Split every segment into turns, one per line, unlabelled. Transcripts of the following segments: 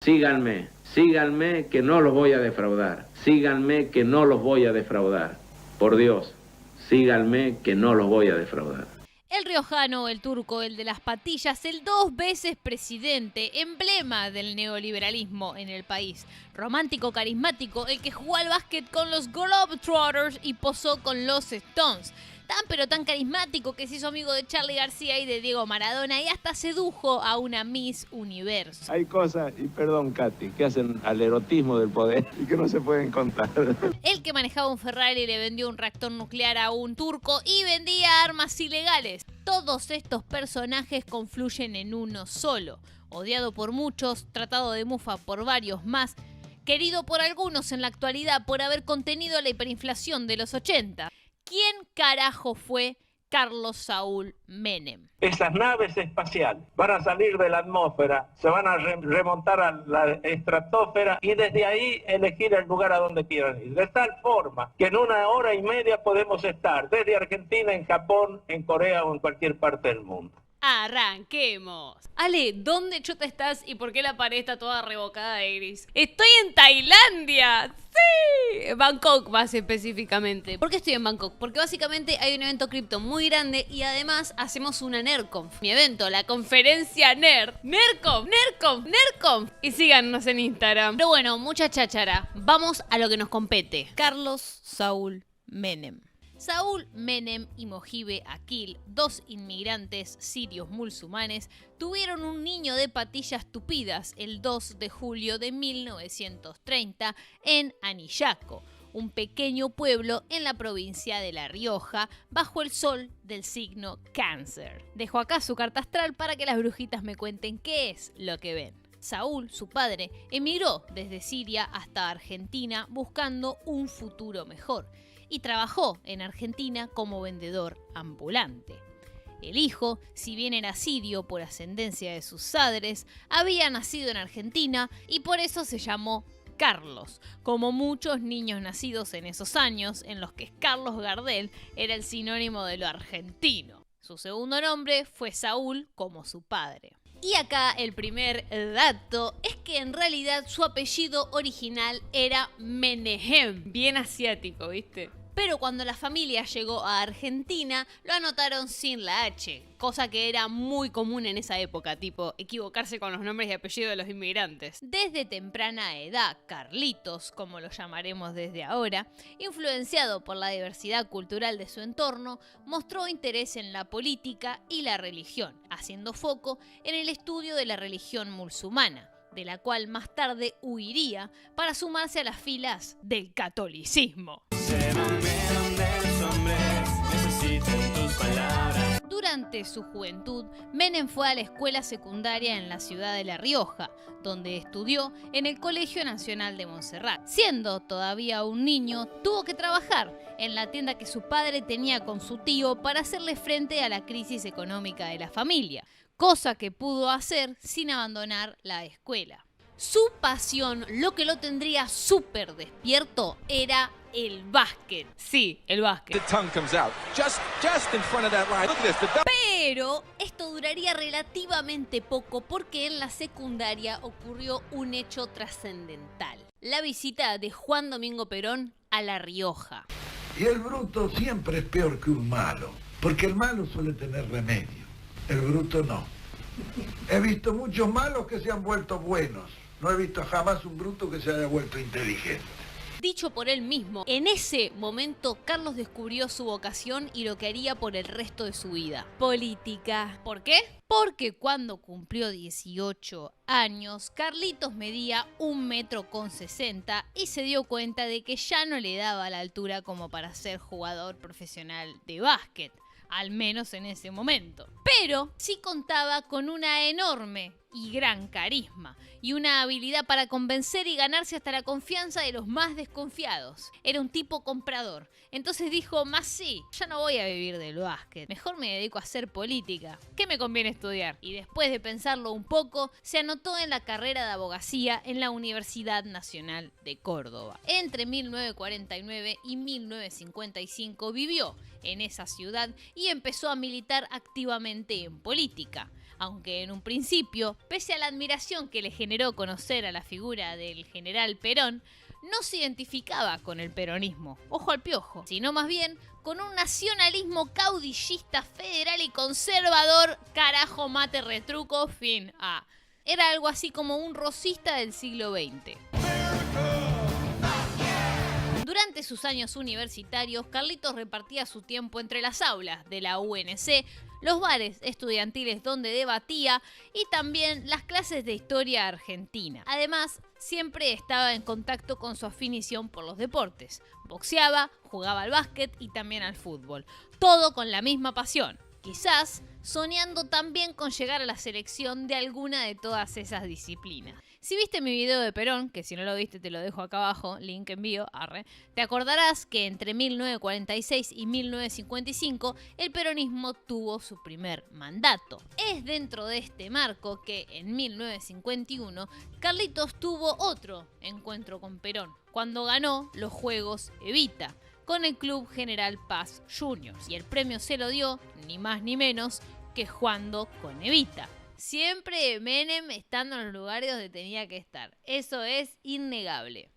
Síganme, síganme que no los voy a defraudar. Síganme que no los voy a defraudar. Por Dios, síganme que no los voy a defraudar.
El riojano, el turco, el de las patillas, el 2 veces presidente, emblema del neoliberalismo en el país. Romántico, carismático, el que jugó al básquet con los Globetrotters y posó con los Stones. Tan pero tan carismático que se hizo amigo de Charly García y de Diego Maradona y hasta sedujo a una Miss Universo.
Hay cosas, y perdón Katy, que hacen al erotismo del poder y que no se pueden contar.
El que manejaba un Ferrari le vendió un reactor nuclear a un turco y vendía armas ilegales. Todos estos personajes confluyen en uno solo. Odiado por muchos, tratado de mufa por varios más, querido por algunos en la actualidad por haber contenido la hiperinflación de los 80. ¿Quién carajo fue Carlos Saúl Menem?
Esas naves espaciales van a salir de la atmósfera, se van a remontar a la estratosfera y desde ahí elegir el lugar a donde quieran ir. De tal forma que en 1 hora y media podemos estar desde Argentina, en Japón, en Corea o en cualquier parte del mundo.
¡Arranquemos! Ale, ¿dónde chota estás y por qué la pared está toda revocada de gris? ¡Estoy en Tailandia! ¡Sí! Bangkok más específicamente. ¿Por qué estoy en Bangkok? Porque básicamente hay un evento cripto muy grande y además hacemos una NERConf. Mi evento, la conferencia NERD. NERConf. Y síganos en Instagram. Pero bueno, mucha cháchara. Vamos a lo que nos compete. Carlos Saúl Menem. Saúl Menem y Mojibe Akil, 2 inmigrantes sirios musulmanes, tuvieron un niño de patillas tupidas el 2 de julio de 1930 en Anillaco, un pequeño pueblo en la provincia de La Rioja, bajo el sol del signo Cáncer. Dejo acá su carta astral para que las brujitas me cuenten qué es lo que ven. Saúl, su padre, emigró desde Siria hasta Argentina buscando un futuro mejor y trabajó en Argentina como vendedor ambulante. El hijo, si bien era sirio por ascendencia de sus padres, había nacido en Argentina y por eso se llamó Carlos, como muchos niños nacidos en esos años en los que Carlos Gardel era el sinónimo de lo argentino. Su segundo nombre fue Saúl como su padre. Y acá el primer dato es que en realidad su apellido original era Menehem. Bien asiático, ¿viste? Pero cuando la familia llegó a Argentina, lo anotaron sin la H, cosa que era muy común en esa época, tipo equivocarse con los nombres y apellidos de los inmigrantes. Desde temprana edad, Carlitos, como lo llamaremos desde ahora, influenciado por la diversidad cultural de su entorno, mostró interés en la política y la religión, haciendo foco en el estudio de la religión musulmana, de la cual más tarde huiría para sumarse a las filas del catolicismo. Durante su juventud, Menem fue a la escuela secundaria en la ciudad de La Rioja, donde estudió en el Colegio Nacional de Montserrat. Siendo todavía un niño, tuvo que trabajar en la tienda que su padre tenía con su tío para hacerle frente a la crisis económica de la familia, cosa que pudo hacer sin abandonar la escuela. Su pasión, lo que lo tendría súper despierto, era el básquet. Sí, el básquet. Pero esto duraría relativamente poco porque en la secundaria ocurrió un hecho trascendental. La visita de Juan Domingo Perón a La Rioja.
Y el bruto siempre es peor que un malo, porque el malo suele tener remedio, el bruto no. He visto muchos malos que se han vuelto buenos. No he visto jamás un bruto que se haya vuelto inteligente.
Dicho por él mismo, en ese momento Carlos descubrió su vocación y lo que haría por el resto de su vida. Política. ¿Por qué? Porque cuando cumplió 18 años, Carlitos medía 1,60 m y se dio cuenta de que ya no le daba la altura como para ser jugador profesional de básquet. Al menos en ese momento. Pero sí contaba con una enorme y gran carisma y una habilidad para convencer y ganarse hasta la confianza de los más desconfiados. Era un tipo comprador. Entonces dijo, más sí, ya no voy a vivir del básquet. Mejor me dedico a hacer política. ¿Qué me conviene estudiar? Y después de pensarlo un poco, se anotó en la carrera de abogacía en la Universidad Nacional de Córdoba. Entre 1949 y 1955 vivió en esa ciudad y empezó a militar activamente en política. aunque en un principio, pese a la admiración que le generó conocer a la figura del general Perón, no se identificaba con el peronismo, ojo al piojo, sino más bien con un nacionalismo caudillista, federal y conservador, carajo mate retruco, fin. Era algo así como un rosista del siglo XX. Durante sus años universitarios, Carlitos repartía su tiempo entre las aulas de la UNC, los bares estudiantiles donde debatía y también las clases de historia argentina. Además, siempre estaba en contacto con su afinición por los deportes. Boxeaba, jugaba al básquet y también al fútbol. Todo con la misma pasión. Quizás soñando también con llegar a la selección de alguna de todas esas disciplinas. Si viste mi video de Perón, que si no lo viste te lo dejo acá abajo, link en bio, te acordarás que entre 1946 y 1955 el peronismo tuvo su primer mandato. Es dentro de este marco que en 1951 Carlitos tuvo otro encuentro con Perón, cuando ganó los Juegos Evita con el Club General Paz Juniors, y el premio se lo dio ni más ni menos que jugando con Evita. Siempre Menem estando en los lugares donde tenía que estar. Eso es innegable.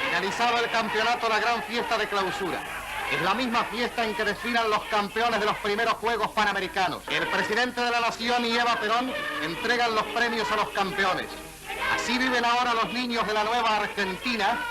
Finalizado el campeonato, la gran fiesta de clausura. Es la misma fiesta en que desfilan los campeones de los primeros Juegos Panamericanos. El presidente de la Nación y Eva Perón entregan los premios a los campeones. Así viven ahora los niños de la nueva Argentina.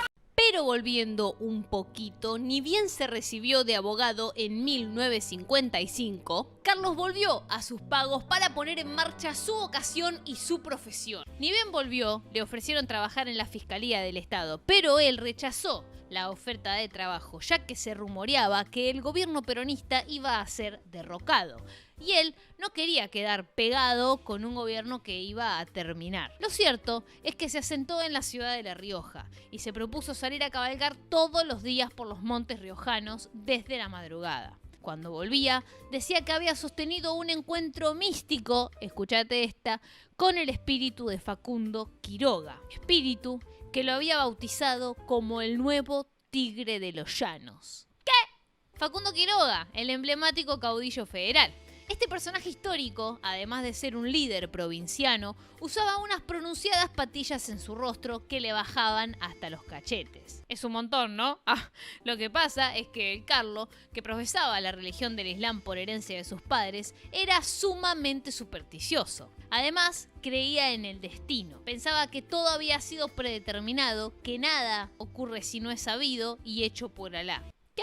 Pero volviendo un poquito, ni bien se recibió de abogado en 1955, Carlos volvió a sus pagos para poner en marcha su vocación y su profesión. Ni bien volvió, le ofrecieron trabajar en la Fiscalía del Estado, pero él rechazó la oferta de trabajo, ya que se rumoreaba que el gobierno peronista iba a ser derrocado. Y él no quería quedar pegado con un gobierno que iba a terminar. Lo cierto es que se asentó en la ciudad de La Rioja y se propuso salir a cabalgar todos los días por los montes riojanos desde la madrugada. Cuando volvía, decía que había sostenido un encuentro místico, escuchate esta, con el espíritu de Facundo Quiroga. Espíritu que lo había bautizado como el nuevo Tigre de los Llanos. ¿Qué? Facundo Quiroga, el emblemático caudillo federal. Este personaje histórico, además de ser un líder provinciano, usaba unas pronunciadas patillas en su rostro que le bajaban hasta los cachetes. Es un montón, ¿no? Lo que pasa es que el Carlos, que profesaba la religión del Islam por herencia de sus padres, era sumamente supersticioso. Además, creía en el destino. Pensaba que todo había sido predeterminado, que nada ocurre si no es sabido y hecho por Alá. ¿Qué?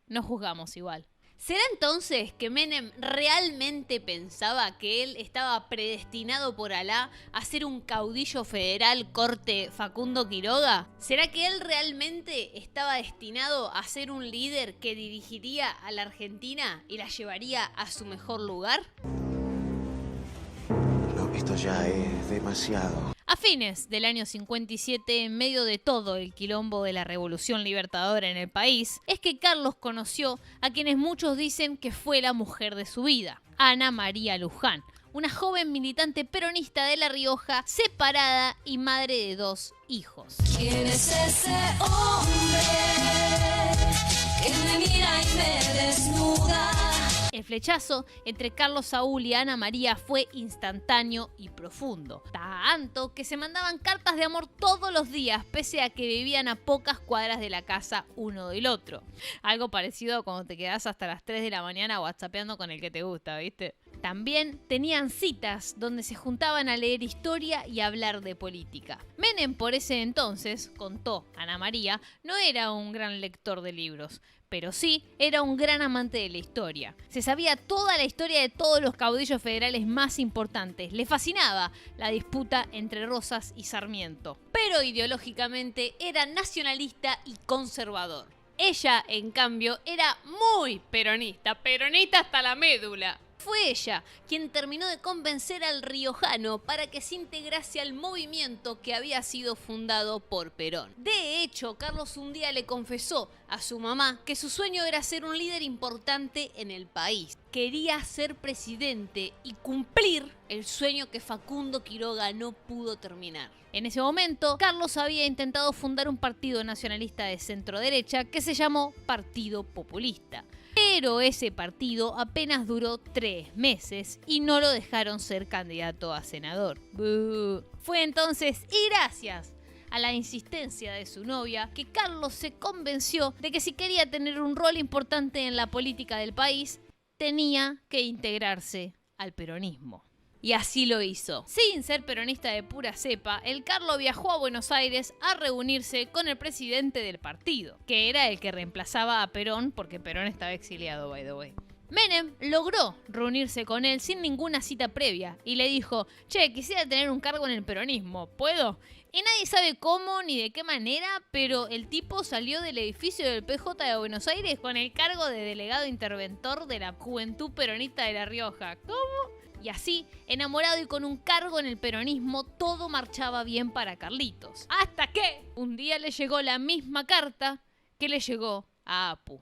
No juzgamos igual. ¿Será entonces que Menem realmente pensaba que él estaba predestinado por Alá a ser un caudillo federal corte Facundo Quiroga? ¿Será que él realmente estaba destinado a ser un líder que dirigiría a la Argentina y la llevaría a su mejor lugar?
No, esto ya es demasiado.
A fines del año 57, en medio de todo el quilombo de la Revolución Libertadora en el país, es que Carlos conoció a quienes muchos dicen que fue la mujer de su vida, Ana María Luján, una joven militante peronista de La Rioja, separada y madre de 2 hijos.
¿Quién es ese hombre que me mira y me desnuda?
El flechazo entre Carlos Saúl y Ana María fue instantáneo y profundo. Tanto que se mandaban cartas de amor todos los días, pese a que vivían a pocas cuadras de la casa uno del otro. Algo parecido a cuando te quedás hasta las 3 de la mañana whatsappeando con el que te gusta, ¿viste? También tenían citas donde se juntaban a leer historia y hablar de política. Menem por ese entonces, contó Ana María, no era un gran lector de libros, pero sí era un gran amante de la historia. Se sabía toda la historia de todos los caudillos federales más importantes. Le fascinaba la disputa entre Rosas y Sarmiento. Pero ideológicamente era nacionalista y conservador. Ella, en cambio, era muy peronista hasta la médula. Fue ella quien terminó de convencer al riojano para que se integrase al movimiento que había sido fundado por Perón. De hecho, Carlos un día le confesó a su mamá que su sueño era ser un líder importante en el país. Quería ser presidente y cumplir el sueño que Facundo Quiroga no pudo terminar. En ese momento, Carlos había intentado fundar un partido nacionalista de centro-derecha que se llamó Partido Populista. pero ese partido apenas duró 3 meses y no lo dejaron ser candidato a senador. ¡Bú! Fue entonces, y gracias a la insistencia de su novia, que Carlos se convenció de que si quería tener un rol importante en la política del país, tenía que integrarse al peronismo. Y así lo hizo. Sin ser peronista de pura cepa, el Carlo viajó a Buenos Aires a reunirse con el presidente del partido, que era el que reemplazaba a Perón, porque Perón estaba exiliado, by the way. Menem logró reunirse con él sin ninguna cita previa y le dijo: che, quisiera tener un cargo en el peronismo, ¿puedo? Y nadie sabe cómo ni de qué manera, pero el tipo salió del edificio del PJ de Buenos Aires con el cargo de delegado interventor de la Juventud Peronista de La Rioja. ¿Cómo? Y así, enamorado y con un cargo en el peronismo, todo marchaba bien para Carlitos. Hasta que un día le llegó la misma carta que le llegó a Apu.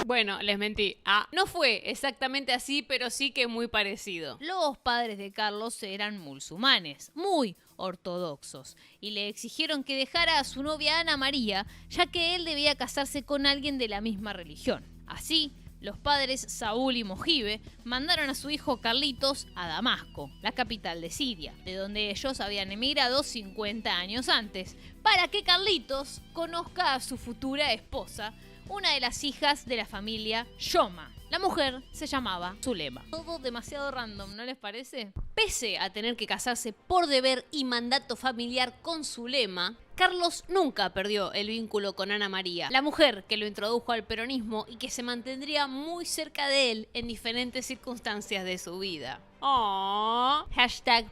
Bueno, les mentí. No fue exactamente así, pero sí que muy parecido. Los padres de Carlos eran musulmanes, muy ortodoxos, y le exigieron que dejara a su novia Ana María, ya que él debía casarse con alguien de la misma religión. Así, los padres Saúl y Mojibe mandaron a su hijo Carlitos a Damasco, la capital de Siria, de donde ellos habían emigrado 50 años antes, para que Carlitos conozca a su futura esposa, una de las hijas de la familia Yoma. La mujer se llamaba Zulema. Todo demasiado random, ¿no les parece? Pese a tener que casarse por deber y mandato familiar con Zulema, Carlos nunca perdió el vínculo con Ana María, la mujer que lo introdujo al peronismo y que se mantendría muy cerca de él en diferentes circunstancias de su vida. Aww.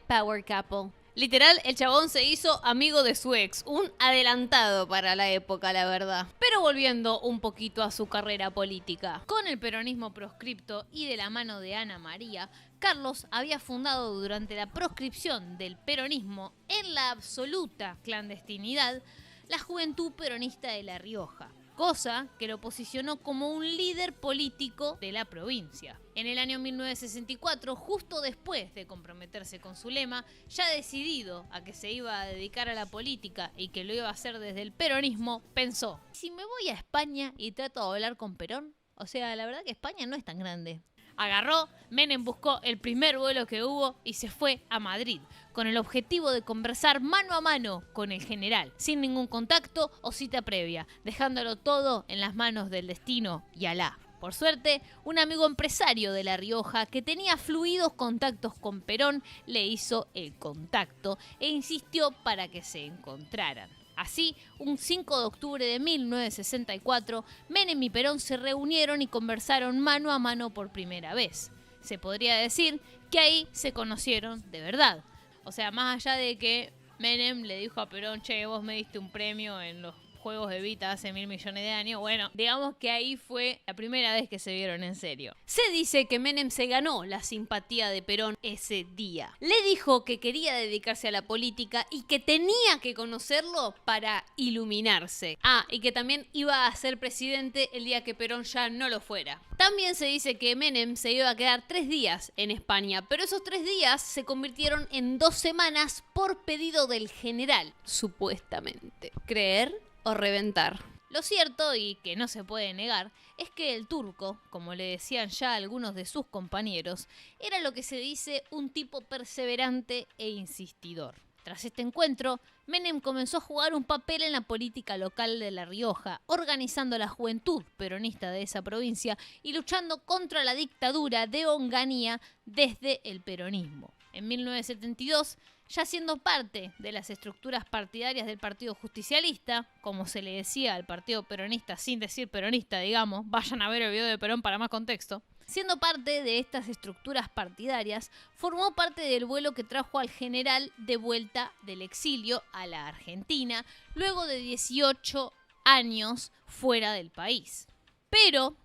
#PowerCouple. Literal, el chabón se hizo amigo de su ex, un adelantado para la época, la verdad. Pero volviendo un poquito a su carrera política. Con el peronismo proscripto y de la mano de Ana María, Carlos había fundado durante la proscripción del peronismo en la absoluta clandestinidad la Juventud Peronista de La Rioja, cosa que lo posicionó como un líder político de la provincia. En el año 1964, justo después de comprometerse con Zulema, ya decidido a que se iba a dedicar a la política y que lo iba a hacer desde el peronismo, pensó: ¿si me voy a España y trato de hablar con Perón? O sea, la verdad que España no es tan grande. Agarró, Menem buscó el primer vuelo que hubo y se fue a Madrid, con el objetivo de conversar mano a mano con el general, sin ningún contacto o cita previa, dejándolo todo en las manos del destino y Alá. Por suerte, un amigo empresario de La Rioja que tenía fluidos contactos con Perón le hizo el contacto e insistió para que se encontraran. Así, un 5 de octubre de 1964, Menem y Perón se reunieron y conversaron mano a mano por primera vez. Se podría decir que ahí se conocieron de verdad. O sea, más allá de que Menem le dijo a Perón: che, vos me diste un premio en los Juegos de Evita hace 1000 millones de años. Bueno, digamos que ahí fue la primera vez que se vieron en serio. Se dice que Menem se ganó la simpatía de Perón ese día. Le dijo que quería dedicarse a la política y que tenía que conocerlo para iluminarse. Y que también iba a ser presidente el día que Perón ya no lo fuera. También se dice que Menem se iba a quedar 3 días en España, pero esos 3 días se convirtieron en 2 semanas por pedido del general, supuestamente. ¿Creer o reventar? Lo cierto, y que no se puede negar, es que el turco, como le decían ya algunos de sus compañeros, era lo que se dice un tipo perseverante e insistidor. Tras este encuentro, Menem comenzó a jugar un papel en la política local de La Rioja, organizando la juventud peronista de esa provincia y luchando contra la dictadura de Onganía desde el peronismo. En 1972, ya siendo parte de las estructuras partidarias del Partido Justicialista, como se le decía al Partido Peronista sin decir peronista, digamos, vayan a ver el video de Perón para más contexto. Siendo parte de estas estructuras partidarias, formó parte del vuelo que trajo al general de vuelta del exilio a la Argentina, luego de 18 años fuera del país. Pero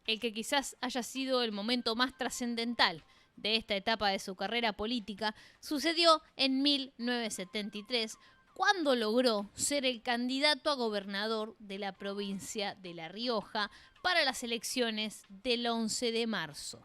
el que quizás haya sido el momento más trascendental de esta etapa de su carrera política sucedió en 1973, cuando logró ser el candidato a gobernador de la provincia de La Rioja para las elecciones del 11 de marzo.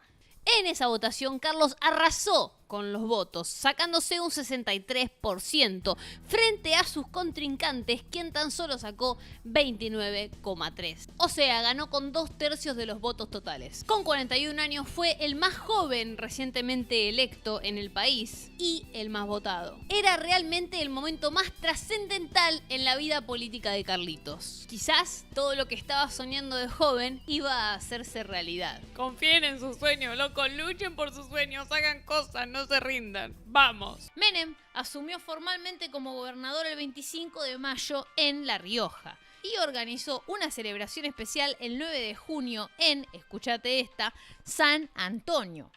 En esa votación, Carlos arrasó con los votos, sacándose un 63% frente a sus contrincantes, quien tan solo sacó 29,3%. O sea, ganó con 2/3 de los votos totales. Con 41 años fue el más joven recientemente electo en el país y el más votado. Era realmente el momento más trascendental en la vida política de Carlitos. Quizás todo lo que estaba soñando de joven iba a hacerse realidad. Confíen en sus sueños, loco, luchen por sus sueños, hagan cosas, no se rindan. ¡Vamos! Menem asumió formalmente como gobernador el 25 de mayo en La Rioja y organizó una celebración especial el 9 de junio en, escúchate esta, San Antonio,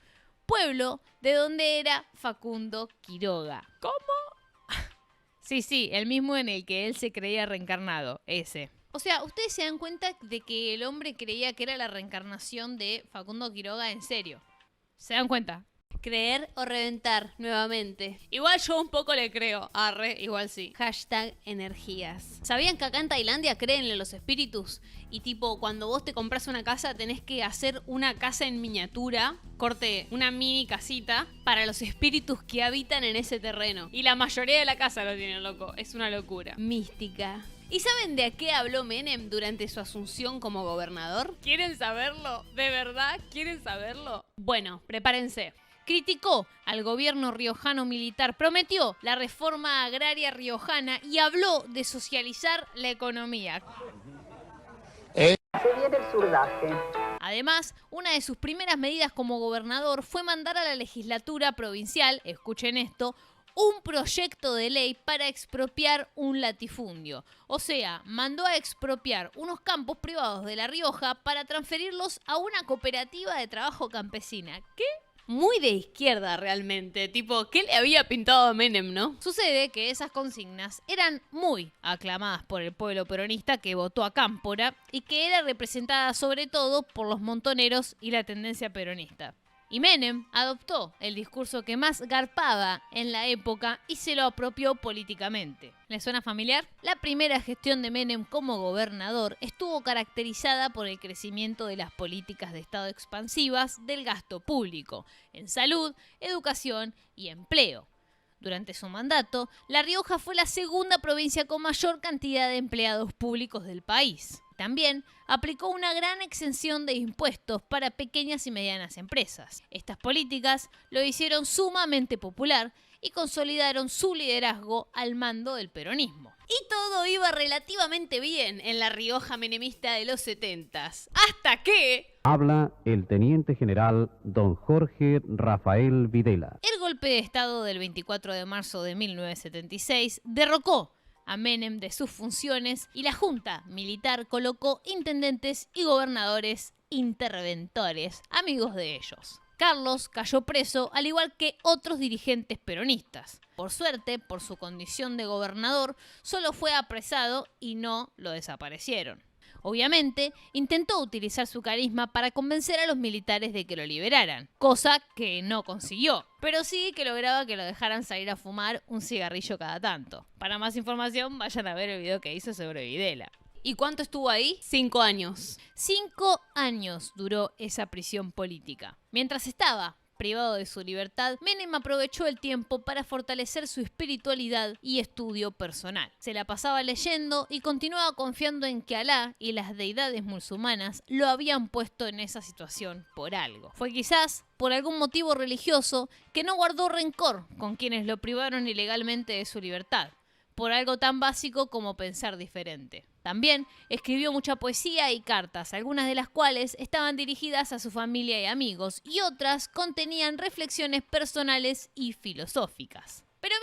pueblo de donde era Facundo Quiroga. ¿Cómo? Sí, el mismo en el que él se creía reencarnado, ese. O sea, ustedes se dan cuenta de que el hombre creía que era la reencarnación de Facundo Quiroga en serio. ¿Se dan cuenta? Creer o reventar nuevamente. Igual yo un poco le creo. Arre, igual sí. #energías. ¿Sabían que acá en Tailandia creen en los espíritus? Y tipo, cuando vos te compras una casa tenés que hacer una casa en miniatura, corte, una mini casita, para los espíritus que habitan en ese terreno. Y la mayoría de la casa lo tienen, loco. Es una locura. Mística. ¿Y saben de qué habló Menem durante su asunción como gobernador? ¿Quieren saberlo? ¿De verdad quieren saberlo? Bueno, prepárense. Criticó al gobierno riojano militar, prometió la reforma agraria riojana y habló de socializar la economía.
Se viene el surdaje.
Además, una de sus primeras medidas como gobernador fue mandar a la legislatura provincial, escuchen esto, un proyecto de ley para expropiar un latifundio. O sea, mandó a expropiar unos campos privados de La Rioja para transferirlos a una cooperativa de trabajo campesina. ¿Qué? Muy de izquierda realmente, tipo, ¿qué le había pintado a Menem, no? Sucede que esas consignas eran muy aclamadas por el pueblo peronista que votó a Cámpora y que era representada sobre todo por los montoneros y la tendencia peronista. Y Menem adoptó el discurso que más garpaba en la época y se lo apropió políticamente. ¿Les suena familiar? La primera gestión de Menem como gobernador estuvo caracterizada por el crecimiento de las políticas de Estado expansivas del gasto público, en salud, educación y empleo. Durante su mandato, La Rioja fue la segunda provincia con mayor cantidad de empleados públicos del país. También aplicó una gran exención de impuestos para pequeñas y medianas empresas. Estas políticas lo hicieron sumamente popular y consolidaron su liderazgo al mando del peronismo. Y todo iba relativamente bien en La Rioja menemista de los 70s. Hasta que...
Habla el teniente general don Jorge Rafael Videla.
El golpe de Estado del 24 de marzo de 1976 derrocó a Menem de sus funciones y la Junta Militar colocó intendentes y gobernadores interventores, amigos de ellos. Carlos cayó preso, al igual que otros dirigentes peronistas. Por suerte, por su condición de gobernador, solo fue apresado y no lo desaparecieron. Obviamente, intentó utilizar su carisma para convencer a los militares de que lo liberaran, cosa que no consiguió, pero sí que lograba que lo dejaran salir a fumar un cigarrillo cada tanto. Para más información, vayan a ver el video que hizo sobre Videla. ¿Y cuánto estuvo ahí? 5 años. 5 años duró esa prisión política. Mientras estaba privado de su libertad, Menem aprovechó el tiempo para fortalecer su espiritualidad y estudio personal. Se la pasaba leyendo y continuaba confiando en que Alá y las deidades musulmanas lo habían puesto en esa situación por algo. Fue quizás por algún motivo religioso que no guardó rencor con quienes lo privaron ilegalmente de su libertad, por algo tan básico como pensar diferente. También escribió mucha poesía y cartas, algunas de las cuales estaban dirigidas a su familia y amigos, y otras contenían reflexiones personales y filosóficas. Pero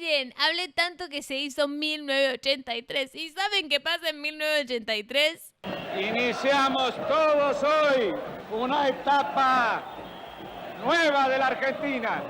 miren, hablé tanto que se hizo 1983. ¿Y saben qué pasa en 1983?
Iniciamos todos hoy una etapa nueva de la Argentina.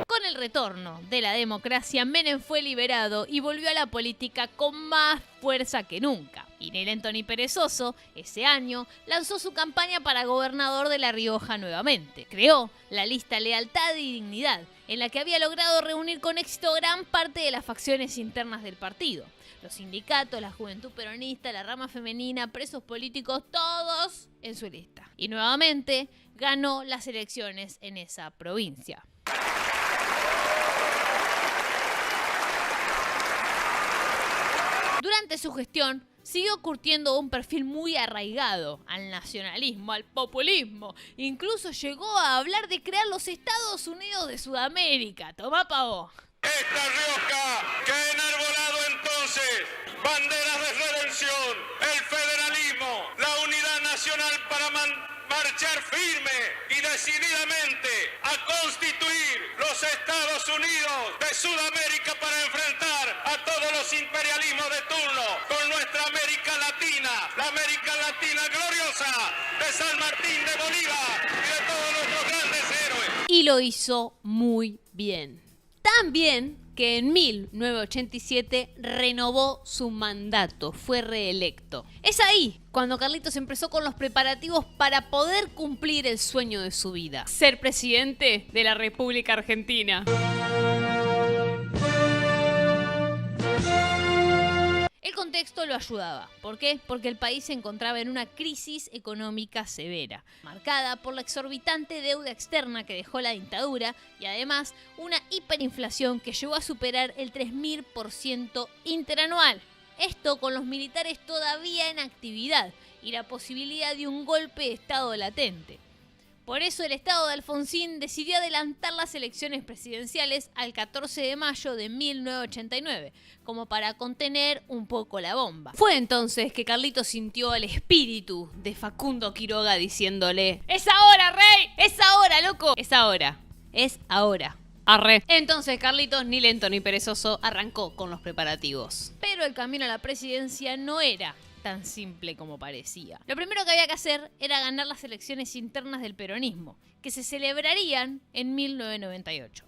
Con el retorno de la democracia, Menem fue liberado y volvió a la política con más fuerza que nunca. Y ni lento ni perezoso, ese año, lanzó su campaña para gobernador de La Rioja nuevamente. Creó la lista Lealtad y Dignidad, en la que había logrado reunir con éxito gran parte de las facciones internas del partido. Los sindicatos, la juventud peronista, la rama femenina, presos políticos, todos en su lista. Y nuevamente ganó las elecciones en esa provincia. Durante su gestión, siguió curtiendo un perfil muy arraigado al nacionalismo, al populismo. Incluso llegó a hablar de crear los Estados Unidos de Sudamérica. Tomá pa' vos.
Esta Rioja que ha enarbolado entonces banderas de redención, el federalismo, la unidad nacional para marchar firme y decididamente a constituir los Estados Unidos de Sudamérica para enfrentar a todos los imperialismos de turno con nuestra América Latina, la América Latina gloriosa de San Martín de Bolívar y de todos nuestros grandes héroes.
Y lo hizo muy bien. Tan bien que en 1987 renovó su mandato, fue reelecto. Es ahí cuando Carlitos empezó con los preparativos para poder cumplir el sueño de su vida: ser presidente de la República Argentina. El contexto lo ayudaba. ¿Por qué? Porque el país se encontraba en una crisis económica severa, marcada por la exorbitante deuda externa que dejó la dictadura y además una hiperinflación que llegó a superar el 3000% interanual. Esto con los militares todavía en actividad y la posibilidad de un golpe de estado latente. Por eso el Estado de Alfonsín decidió adelantar las elecciones presidenciales al 14 de mayo de 1989, como para contener un poco la bomba. Fue entonces que Carlitos sintió el espíritu de Facundo Quiroga diciéndole: ¡Es ahora, rey! ¡Es ahora, loco! ¡Es ahora! ¡Es ahora! Arre. Entonces Carlitos, ni lento ni perezoso, arrancó con los preparativos. Pero el camino a la presidencia no era tan simple como parecía. Lo primero que había que hacer era ganar las elecciones internas del peronismo, que se celebrarían en 1998.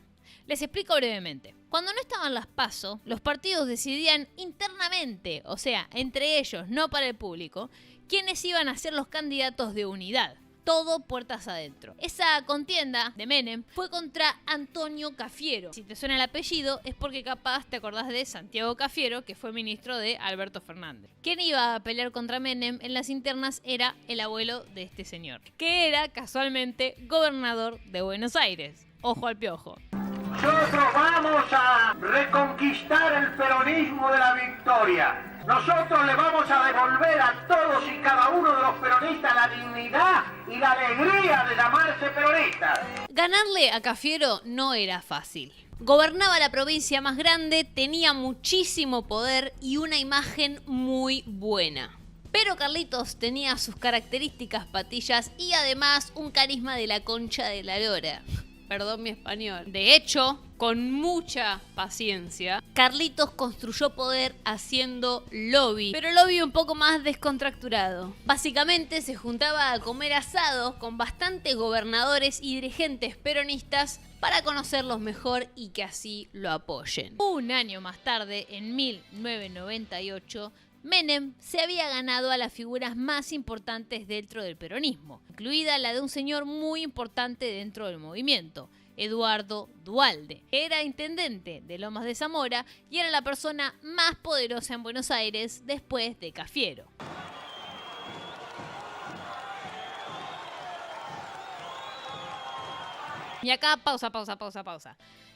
Les explico brevemente. Cuando no estaban las PASO, los partidos decidían internamente, o sea, entre ellos, no para el público, quiénes iban a ser los candidatos de unidad. Todo puertas adentro. Esa contienda de Menem fue contra Antonio Cafiero. Si te suena el apellido es porque capaz te acordás de Santiago Cafiero, que fue ministro de Alberto Fernández. Quien iba a pelear contra Menem en las internas era el abuelo de este señor, que era casualmente gobernador de Buenos Aires. Ojo al piojo.
Nosotros vamos a reconquistar el peronismo de la victoria. Nosotros le vamos a devolver a todos y cada uno de los peronistas la dignidad y la alegría de llamarse peronistas.
Ganarle a Cafiero no era fácil. Gobernaba la provincia más grande, tenía muchísimo poder y una imagen muy buena. Pero Carlitos tenía sus características patillas y además un carisma de la concha de la lora. Perdón mi español. De hecho, con mucha paciencia, Carlitos construyó poder haciendo lobby, pero lobby un poco más descontracturado. Básicamente se juntaba a comer asado con bastantes gobernadores y dirigentes peronistas para conocerlos mejor y que así lo apoyen. Un año más tarde, en 1998, Menem se había ganado a las figuras más importantes dentro del peronismo, incluida la de un señor muy importante dentro del movimiento, Eduardo Duhalde. Era intendente de Lomas de Zamora y era la persona más poderosa en Buenos Aires después de Cafiero. Y acá, pausa.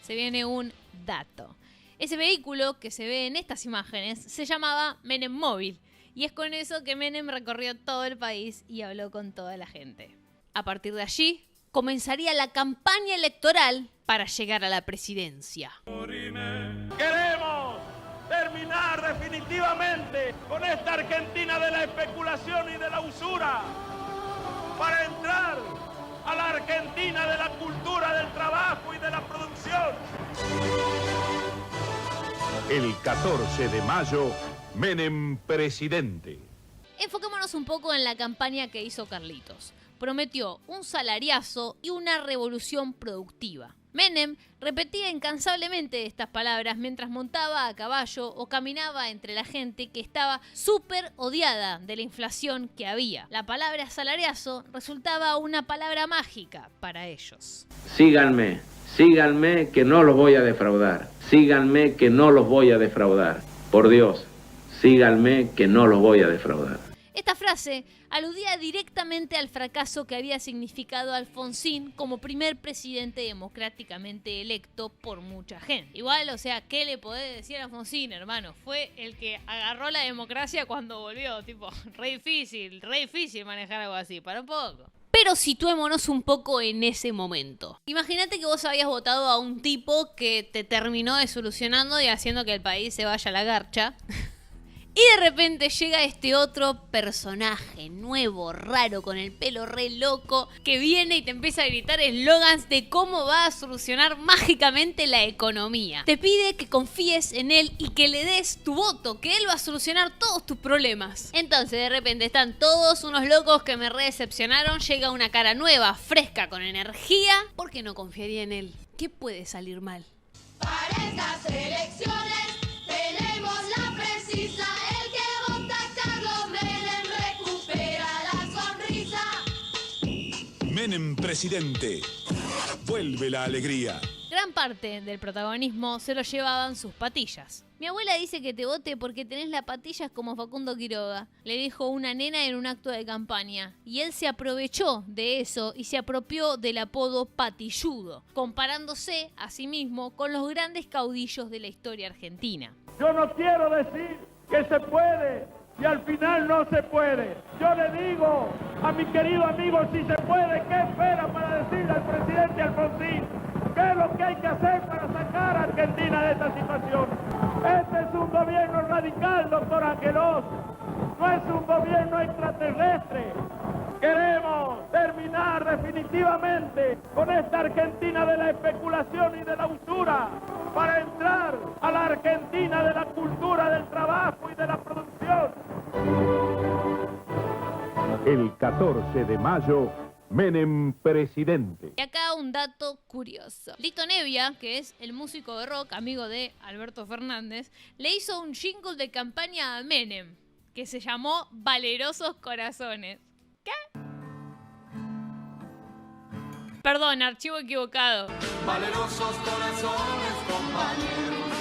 Se viene un dato. Ese vehículo que se ve en estas imágenes se llamaba Menem Móvil y es con eso que Menem recorrió todo el país y habló con toda la gente. A partir de allí comenzaría la campaña electoral para llegar a la presidencia.
Queremos terminar definitivamente con esta Argentina de la especulación y de la usura para entrar a la Argentina de la cultura del trabajo y de la producción.
El 14 de mayo, Menem presidente.
Enfoquémonos un poco en la campaña que hizo Carlitos. Prometió un salariazo y una revolución productiva. Menem repetía incansablemente estas palabras mientras montaba a caballo o caminaba entre la gente que estaba súper odiada de la inflación que había. La palabra salariazo resultaba una palabra mágica para ellos.
Síganme, síganme que no los voy a defraudar. Síganme que no los voy a defraudar. Por Dios, síganme que no los voy a defraudar.
Esta frase aludía directamente al fracaso que había significado Alfonsín como primer presidente democráticamente electo por mucha gente. Igual, o sea, ¿qué le podés decir a Alfonsín, hermano? Fue el que agarró la democracia cuando volvió, tipo, re difícil manejar algo así, para un poco. Pero situémonos un poco en ese momento. Imagínate que vos habías votado a un tipo que te terminó desolucionando y haciendo que el país se vaya a la garcha. Y de repente llega este otro personaje nuevo, raro, con el pelo re loco, que viene y te empieza a gritar eslogans de cómo va a solucionar mágicamente la economía. Te pide que confíes en él y que le des tu voto, que él va a solucionar todos tus problemas. Entonces de repente están todos unos locos que me re decepcionaron, llega una cara nueva, fresca, con energía. ¿Por qué no confiaría en él? ¿Qué puede salir mal?
Para estas elecciones tenemos la precisa. El que vota Carlos Menem recupera la sonrisa.
Menem presidente. Vuelve la alegría.
Gran parte del protagonismo se lo llevaban sus patillas. Mi abuela dice que te vote porque tenés las patillas como Facundo Quiroga, le dijo una nena en un acto de campaña. Y él se aprovechó de eso y se apropió del apodo patilludo, comparándose a sí mismo con los grandes caudillos de la historia argentina.
Yo no quiero decir que se puede y al final no se puede. Yo le digo a mi querido amigo, si se puede, ¿qué espera para decirle al presidente Alfonsín? ¿Qué es lo que hay que hacer para sacar a Argentina de esta situación? Este es un gobierno radical, doctor Angelos. No es un gobierno extraterrestre. Queremos terminar definitivamente con esta Argentina de la especulación y de la usura para entrar a la Argentina de la cultura del trabajo y de la producción.
El 14 de mayo, Menem presidente.
Y acá un dato curioso. Lito Nebbia, que es el músico de rock, amigo de Alberto Fernández, le hizo un jingle de campaña a Menem, que se llamó Valerosos Corazones. ¿Qué? Perdón, archivo equivocado.
Valerosos corazones, compañeros.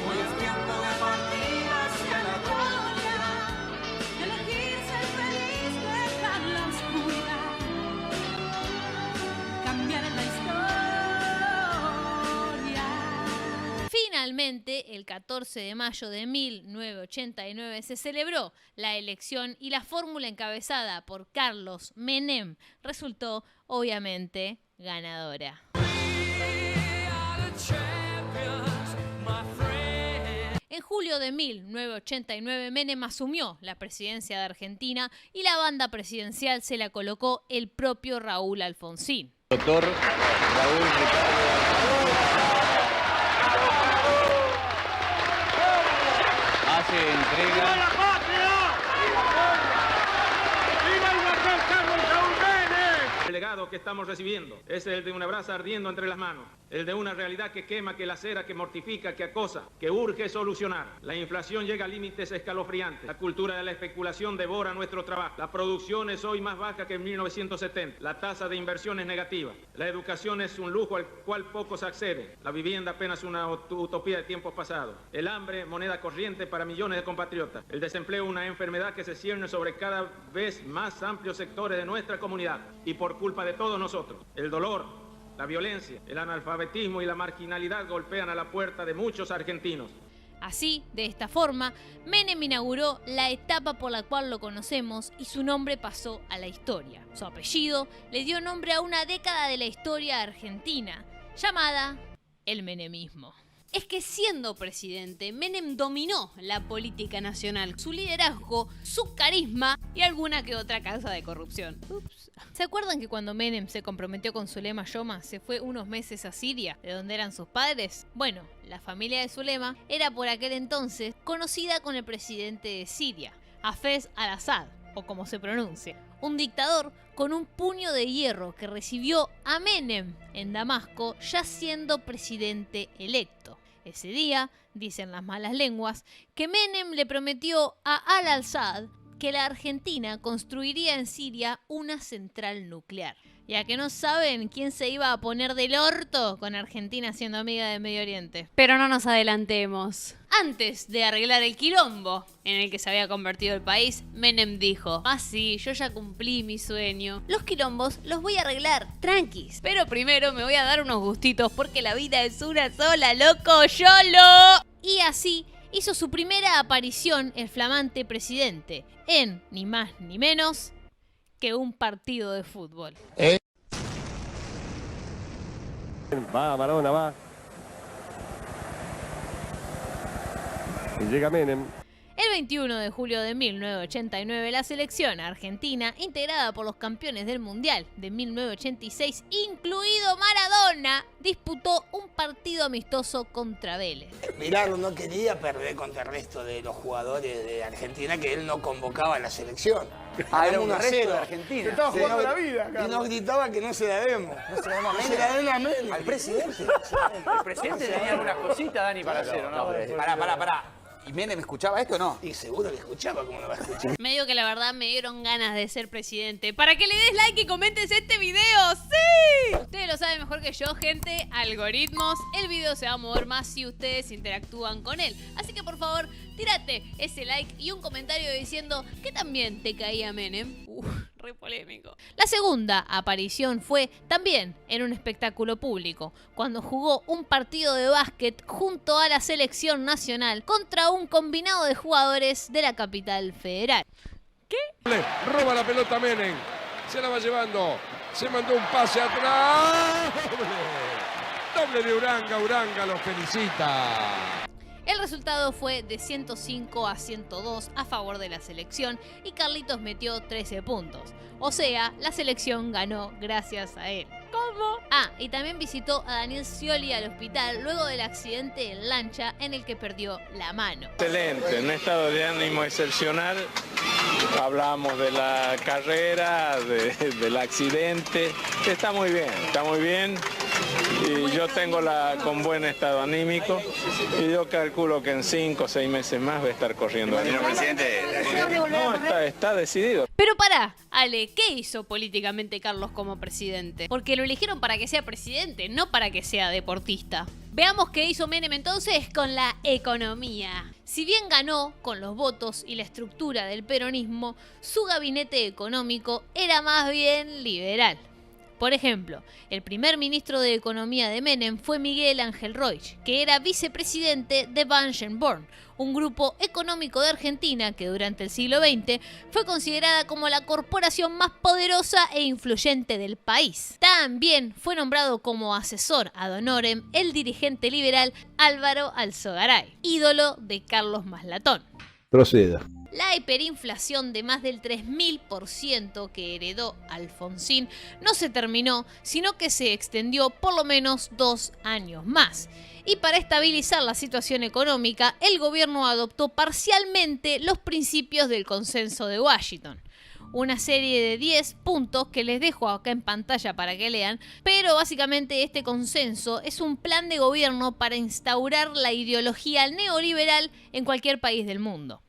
Hoy es tiempo de partir hacia la gloria. Elegir ser feliz, dejar la oscuridad. Cambiar la historia.
Finalmente, el 14 de mayo de 1989 se celebró la elección y la fórmula encabezada por Carlos Menem resultó, obviamente, ganadora. En julio de 1989, Menem asumió la presidencia de Argentina y la banda presidencial se la colocó el propio Raúl Alfonsín.
Doctor Raúl hace entrega.
¡Viva la patria! ¡Viva el doctor Carlos Saúl Menem!
El legado que estamos recibiendo es el de una brasa ardiendo entre las manos, el de una realidad que quema, que lacera, que mortifica, que acosa, que urge solucionar. La inflación llega a límites escalofriantes. La cultura de la especulación devora nuestro trabajo. La producción es hoy más baja que en 1970. La tasa de inversión es negativa. La educación es un lujo al cual pocos acceden. La vivienda apenas una utopía de tiempos pasados. El hambre, moneda corriente para millones de compatriotas. El desempleo, una enfermedad que se cierne sobre cada vez más amplios sectores de nuestra comunidad. Y por culpa de todos nosotros. El dolor, la violencia, el analfabetismo y la marginalidad golpean a la puerta de muchos argentinos.
Así, de esta forma, Menem inauguró la etapa por la cual lo conocemos y su nombre pasó a la historia. Su apellido le dio nombre a una década de la historia argentina, llamada el menemismo. Es que siendo presidente, Menem dominó la política nacional, su liderazgo, su carisma y alguna que otra causa de corrupción. Ups. ¿Se acuerdan que cuando Menem se comprometió con Zulema Yoma se fue unos meses a Siria, de donde eran sus padres? Bueno, la familia de Zulema era por aquel entonces conocida con el presidente de Siria. Hafez al-Assad, o como se pronuncia, un dictador con un puño de hierro que recibió a Menem en Damasco ya siendo presidente electo. Ese día, dicen las malas lenguas, que Menem le prometió a al-Assad que la Argentina construiría en Siria una central nuclear. Ya que no saben quién se iba a poner del orto con Argentina siendo amiga de Medio Oriente. Pero no nos adelantemos. Antes de arreglar el quilombo en el que se había convertido el país, Menem dijo: ah sí, yo ya cumplí mi sueño. Los quilombos los voy a arreglar, tranquis. Pero primero me voy a dar unos gustitos porque la vida es una sola, loco, YOLO. Y así hizo su primera aparición el flamante presidente en, ni más ni menos, que un partido de fútbol.
Va, Maradona, va. Y llega Menem.
El 21 de julio de 1989, la selección argentina, integrada por los campeones del Mundial de 1986, incluido Maradona, disputó un partido amistoso contra Vélez.
Milagro no quería perder contra el resto de los jugadores de Argentina, que él no convocaba a la selección.
Era un
1-0
resto de Argentina.
Se estaba jugando
la
vida, Carlos. Y nos gritaba que no se la demos.
No se la demos a Menem.
Se la den a Menem.
Al presidente. El presidente tenía algunas cositas, Dani, para hacer, ¿o no? Pará. ¿Y Menem escuchaba esto o no?
Y seguro que escuchaba, ¿cómo no va a escuchar?
Me digo que la verdad me dieron ganas de ser presidente. Para que le des like y comentes este video, ¡sí! Ustedes lo saben mejor que yo, gente. Algoritmos. El video se va a mover más si ustedes interactúan con él. Así que por favor, tírate ese like y un comentario diciendo que también te caía Menem. Re polémico. La segunda aparición fue también en un espectáculo público, cuando jugó un partido de básquet junto a la selección nacional contra un combinado de jugadores de la capital federal. ¿Qué?
Roba la pelota Menem, se la va llevando, se mandó un pase atrás. Doble de Uranga lo felicita.
El resultado fue de 105-102 a favor de la selección y Carlitos metió 13 puntos. O sea, la selección ganó gracias a él. ¿Cómo? Ah, y también visitó a Daniel Scioli al hospital luego del accidente en lancha en el que perdió la mano.
Excelente, un estado de ánimo excepcional. Hablamos de la carrera, del accidente. Está muy bien. Y yo tengo con buen estado anímico y yo calculo que en 5 o 6 meses más va a estar corriendo.
Señor presidente,
no, está decidido.
Pero pará, Ale, ¿qué hizo políticamente Carlos como presidente? Porque lo eligieron para que sea presidente, no para que sea deportista. Veamos qué hizo Menem entonces con la economía. Si bien ganó con los votos y la estructura del peronismo, su gabinete económico era más bien liberal. Por ejemplo, el primer ministro de Economía de Menem fue Miguel Ángel Roig, que era vicepresidente de Bankenborn, un grupo económico de Argentina que durante el siglo XX fue considerada como la corporación más poderosa e influyente del país. También fue nombrado como asesor ad honorem el dirigente liberal Álvaro Alzogaray, ídolo de Carlos Maslatón.
Proceda.
La hiperinflación de más del 3000% que heredó Alfonsín no se terminó, sino que se extendió por lo menos 2 años más. Y para estabilizar la situación económica, el gobierno adoptó parcialmente los principios del Consenso de Washington. Una serie de 10 puntos que les dejo acá en pantalla para que lean, pero básicamente este consenso es un plan de gobierno para instaurar la ideología neoliberal en cualquier país del mundo.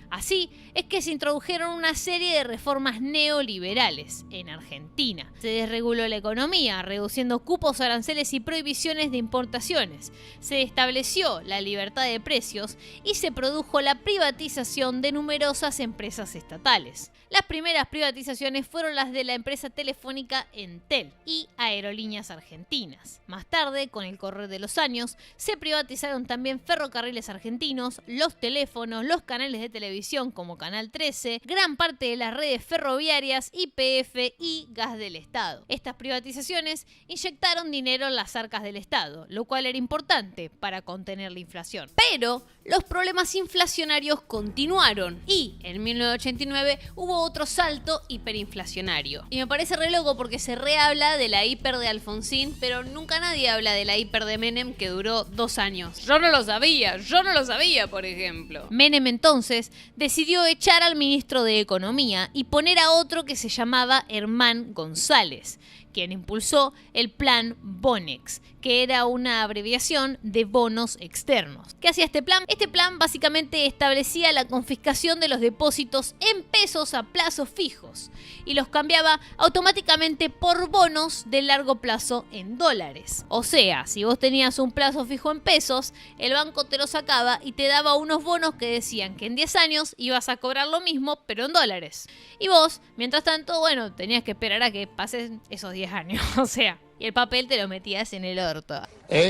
Así es que se introdujeron una serie de reformas neoliberales en Argentina. Se desreguló la economía, reduciendo cupos, aranceles y prohibiciones de importaciones. Se estableció la libertad de precios y se produjo la privatización de numerosas empresas estatales. Las primeras privatizaciones fueron las de la empresa telefónica Entel y Aerolíneas Argentinas. Más tarde, con el correr de los años, se privatizaron también ferrocarriles argentinos, los teléfonos, los canales de televisión como Canal 13, gran parte de las redes ferroviarias, YPF y gas del Estado. Estas privatizaciones inyectaron dinero en las arcas del Estado, lo cual era importante para contener la inflación. Pero los problemas inflacionarios continuaron y en 1989 hubo otro salto hiperinflacionario. Y me parece re loco porque se rehabla de la hiper de Alfonsín, pero nunca nadie habla de la hiper de Menem que duró 2 años. Yo no lo sabía, por ejemplo. Menem entonces decidió echar al ministro de Economía y poner a otro que se llamaba Herman González, quien impulsó el Plan Bonex, que era una abreviación de bonos externos. ¿Qué hacía este plan? Este plan básicamente establecía la confiscación de los depósitos en pesos a plazos fijos y los cambiaba automáticamente por bonos de largo plazo en dólares. O sea, si vos tenías un plazo fijo en pesos, el banco te lo sacaba y te daba unos bonos que decían que en 10 años ibas a cobrar lo mismo, pero en dólares. Y vos, mientras tanto, bueno, tenías que esperar a que pasen esos 10 años, o sea, y el papel te lo metías en el orto.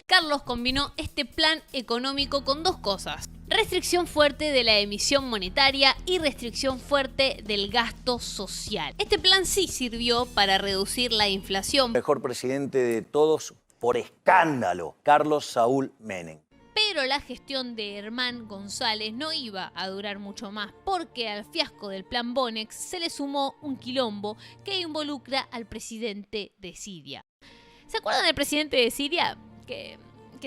Carlos combinó este plan económico con dos cosas: restricción fuerte de la emisión monetaria y restricción fuerte del gasto social. Este plan sí sirvió para reducir la inflación.
Mejor presidente de todos por escándalo, Carlos Saúl Menem.
Pero la gestión de Herman González no iba a durar mucho más, porque al fiasco del plan Bonex se le sumó un quilombo que involucra al presidente de Siria. ¿Se acuerdan del presidente de Siria? Que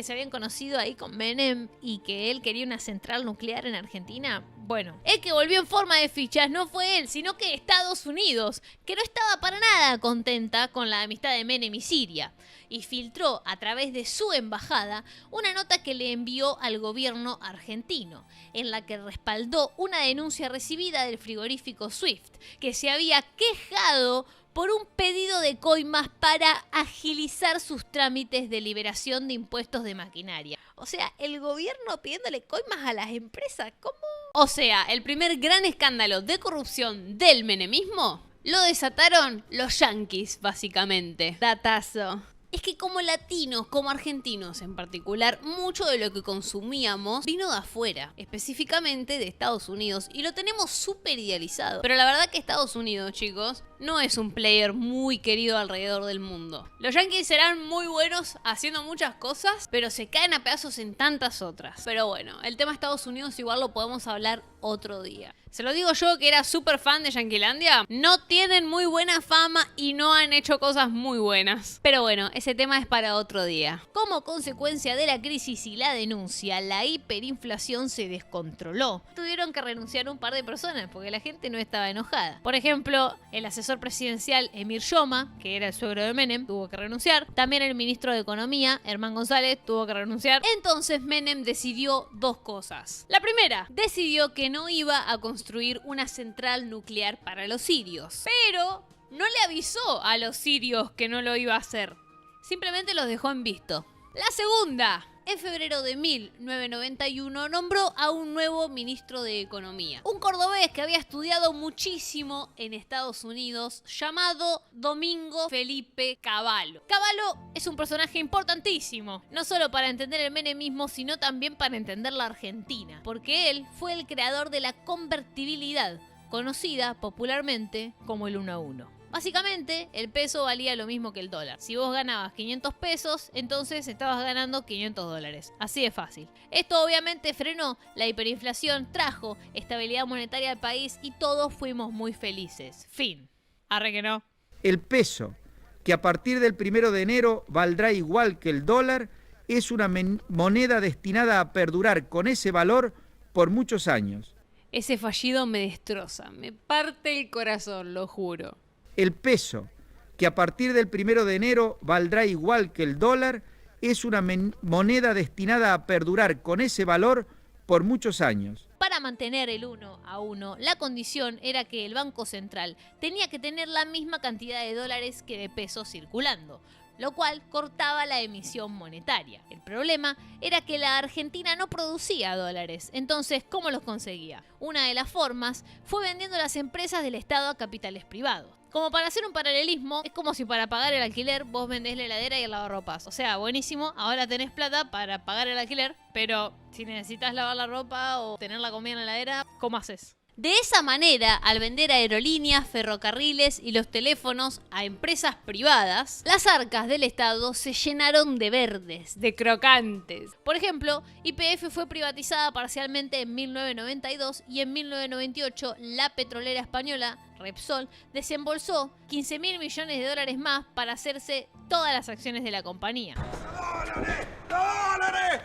se habían conocido ahí con Menem y que él quería una central nuclear en Argentina. Bueno, el que volvió en forma de fichas no fue él, sino que Estados Unidos, que no estaba para nada contenta con la amistad de Menem y Siria, y filtró a través de su embajada una nota que le envió al gobierno argentino, en la que respaldó una denuncia recibida del frigorífico Swift, que se había quejado por un pedido de coimas para agilizar sus trámites de liberación de impuestos de maquinaria. O sea, el gobierno pidiéndole coimas a las empresas, ¿cómo? O sea, el primer gran escándalo de corrupción del menemismo lo desataron los yanquis, básicamente. Datazo. Es que como latinos, como argentinos en particular, mucho de lo que consumíamos vino de afuera, específicamente de Estados Unidos, y lo tenemos súper idealizado. Pero la verdad que Estados Unidos, chicos, no es un player muy querido alrededor del mundo. Los yankees serán muy buenos haciendo muchas cosas, pero se caen a pedazos en tantas otras. Pero bueno, el tema Estados Unidos igual lo podemos hablar otro día. Se lo digo yo, que era súper fan de Yanquilandia. No tienen muy buena fama y no han hecho cosas muy buenas. Pero bueno, ese tema es para otro día. Como consecuencia de la crisis y la denuncia, la hiperinflación se descontroló. Tuvieron que renunciar un par de personas porque la gente no estaba enojada. Por ejemplo, el asesor presidencial Emir Yoma, que era el suegro de Menem, tuvo que renunciar. También el ministro de Economía, Herman González, tuvo que renunciar. Entonces Menem decidió dos cosas. La primera, decidió que no iba a construir una central nuclear para los sirios. Pero no le avisó a los sirios que no lo iba a hacer. Simplemente los dejó en visto. La segunda, en febrero de 1991 nombró a un nuevo ministro de Economía. Un cordobés que había estudiado muchísimo en Estados Unidos, llamado Domingo Felipe Cavallo. Cavallo es un personaje importantísimo, no solo para entender el menemismo, sino también para entender la Argentina, porque él fue el creador de la convertibilidad, conocida popularmente como el 1 a 1. Básicamente, el peso valía lo mismo que el dólar. Si vos ganabas 500 pesos, entonces estabas ganando 500 dólares. Así de fácil. Esto obviamente frenó la hiperinflación, trajo estabilidad monetaria al país y todos fuimos muy felices. Fin. Arre que no.
El peso, que a partir del 1 de enero valdrá igual que el dólar, es una moneda destinada a perdurar con ese valor por muchos años.
Ese fallido me destroza, me parte el corazón, lo juro.
El peso, que a partir del 1 de enero valdrá igual que el dólar, es una moneda destinada a perdurar con ese valor por muchos años.
Para mantener el 1 a 1, la condición era que el Banco Central tenía que tener la misma cantidad de dólares que de pesos circulando, lo cual cortaba la emisión monetaria. El problema era que la Argentina no producía dólares, entonces, ¿cómo los conseguía? Una de las formas fue vendiendo las empresas del Estado a capitales privados. Como para hacer un paralelismo, es como si para pagar el alquiler vos vendés la heladera y el lavarropas. O sea, buenísimo, ahora tenés plata para pagar el alquiler, pero si necesitas lavar la ropa o tener la comida en la heladera, ¿cómo haces? De esa manera, al vender aerolíneas, ferrocarriles y los teléfonos a empresas privadas, las arcas del Estado se llenaron de verdes, de crocantes. Por ejemplo, YPF fue privatizada parcialmente en 1992 y en 1998 la petrolera española Repsol desembolsó 15.000 millones de dólares más para hacerse todas las acciones de la compañía.
¡Dólares! ¡Dólares!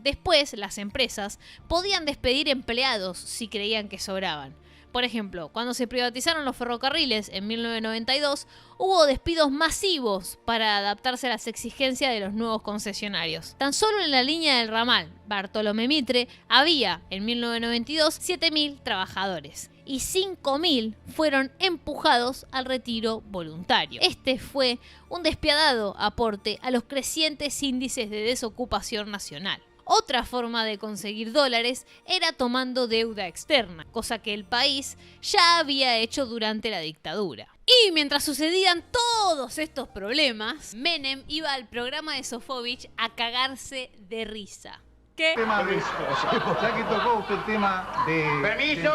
Después, las empresas podían despedir empleados si creían que sobraban. Por ejemplo, cuando se privatizaron los ferrocarriles en 1992, hubo despidos masivos para adaptarse a las exigencias de los nuevos concesionarios. Tan solo en la línea del ramal Bartolomé Mitre había, en 1992, 7.000 trabajadores y 5.000 fueron empujados al retiro voluntario. Este fue un despiadado aporte a los crecientes índices de desocupación nacional. Otra forma de conseguir dólares era tomando deuda externa, cosa que el país ya había hecho durante la dictadura. Y mientras sucedían todos estos problemas, Menem iba al programa de Sofovich a cagarse de risa. ¿Qué?
Ya que tocó usted el tema de...
Permiso,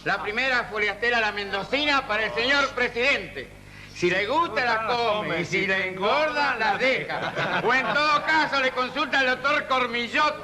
la primera foliastela la mendocina para el señor presidente. Si le gusta la come y si le engorda la deja. O en todo caso le consulta al doctor Cormillot.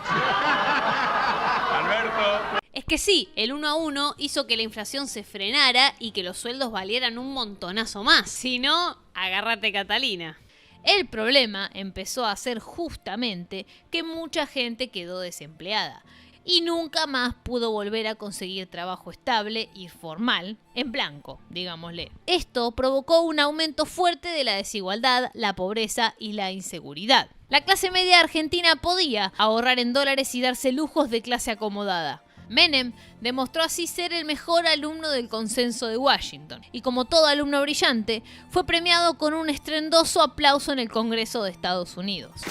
Alberto.
Es que sí, el 1 a 1 hizo que la inflación se frenara y que los sueldos valieran un montonazo más. Si no, agárrate Catalina. El problema empezó a ser justamente que mucha gente quedó desempleada y nunca más pudo volver a conseguir trabajo estable y formal, en blanco, digámosle. Esto provocó un aumento fuerte de la desigualdad, la pobreza y la inseguridad. La clase media argentina podía ahorrar en dólares y darse lujos de clase acomodada. Menem demostró así ser el mejor alumno del consenso de Washington y como todo alumno brillante, fue premiado con un estruendoso aplauso en el Congreso de Estados Unidos.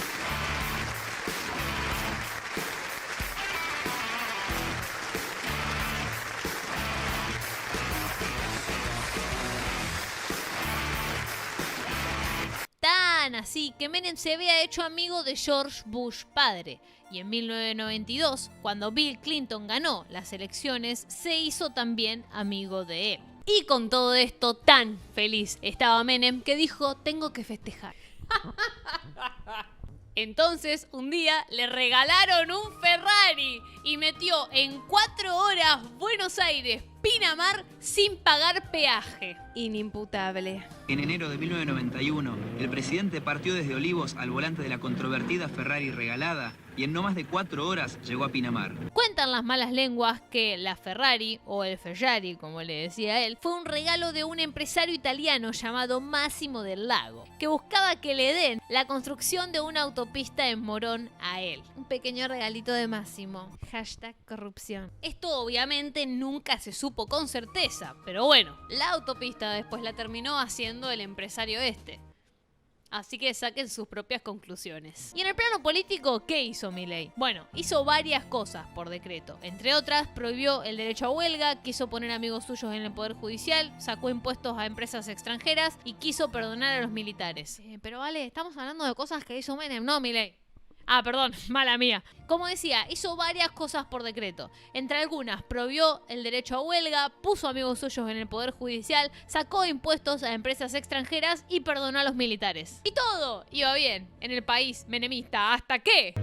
Tan así que Menem se había hecho amigo de George Bush padre y en 1992, cuando Bill Clinton ganó las elecciones, se hizo también amigo de él. Y con todo esto tan feliz estaba Menem que dijo, tengo que festejar. Entonces, un día le regalaron un Ferrari y metió en 4 horas Buenos Aires, Pinamar, sin pagar peaje. Inimputable.
En enero de 1991, el presidente partió desde Olivos al volante de la controvertida Ferrari regalada y en no más de 4 horas llegó a Pinamar.
Cuentan las malas lenguas que la Ferrari, o el Ferrari como le decía él, fue un regalo de un empresario italiano llamado Massimo del Lago, que buscaba que le den la construcción de una autopista en Morón a él. Un pequeño regalito de Massimo. #corrupción. Esto obviamente nunca se supo con certeza, pero bueno, la autopista después la terminó haciendo el empresario este. Así que saquen sus propias conclusiones. Y en el plano político, ¿qué hizo Milei? Bueno, hizo varias cosas por decreto. Entre otras, prohibió el derecho a huelga, quiso poner amigos suyos en el Poder Judicial, sacó impuestos a empresas extranjeras y quiso perdonar a los militares. Pero vale, estamos hablando de cosas que hizo Menem, no Milei. Ah, perdón, mala mía. Como decía, hizo varias cosas por decreto. Entre algunas, prohibió el derecho a huelga, puso amigos suyos en el Poder Judicial, sacó impuestos a empresas extranjeras y perdonó a los militares. Y todo iba bien en el país menemista, ¿hasta qué?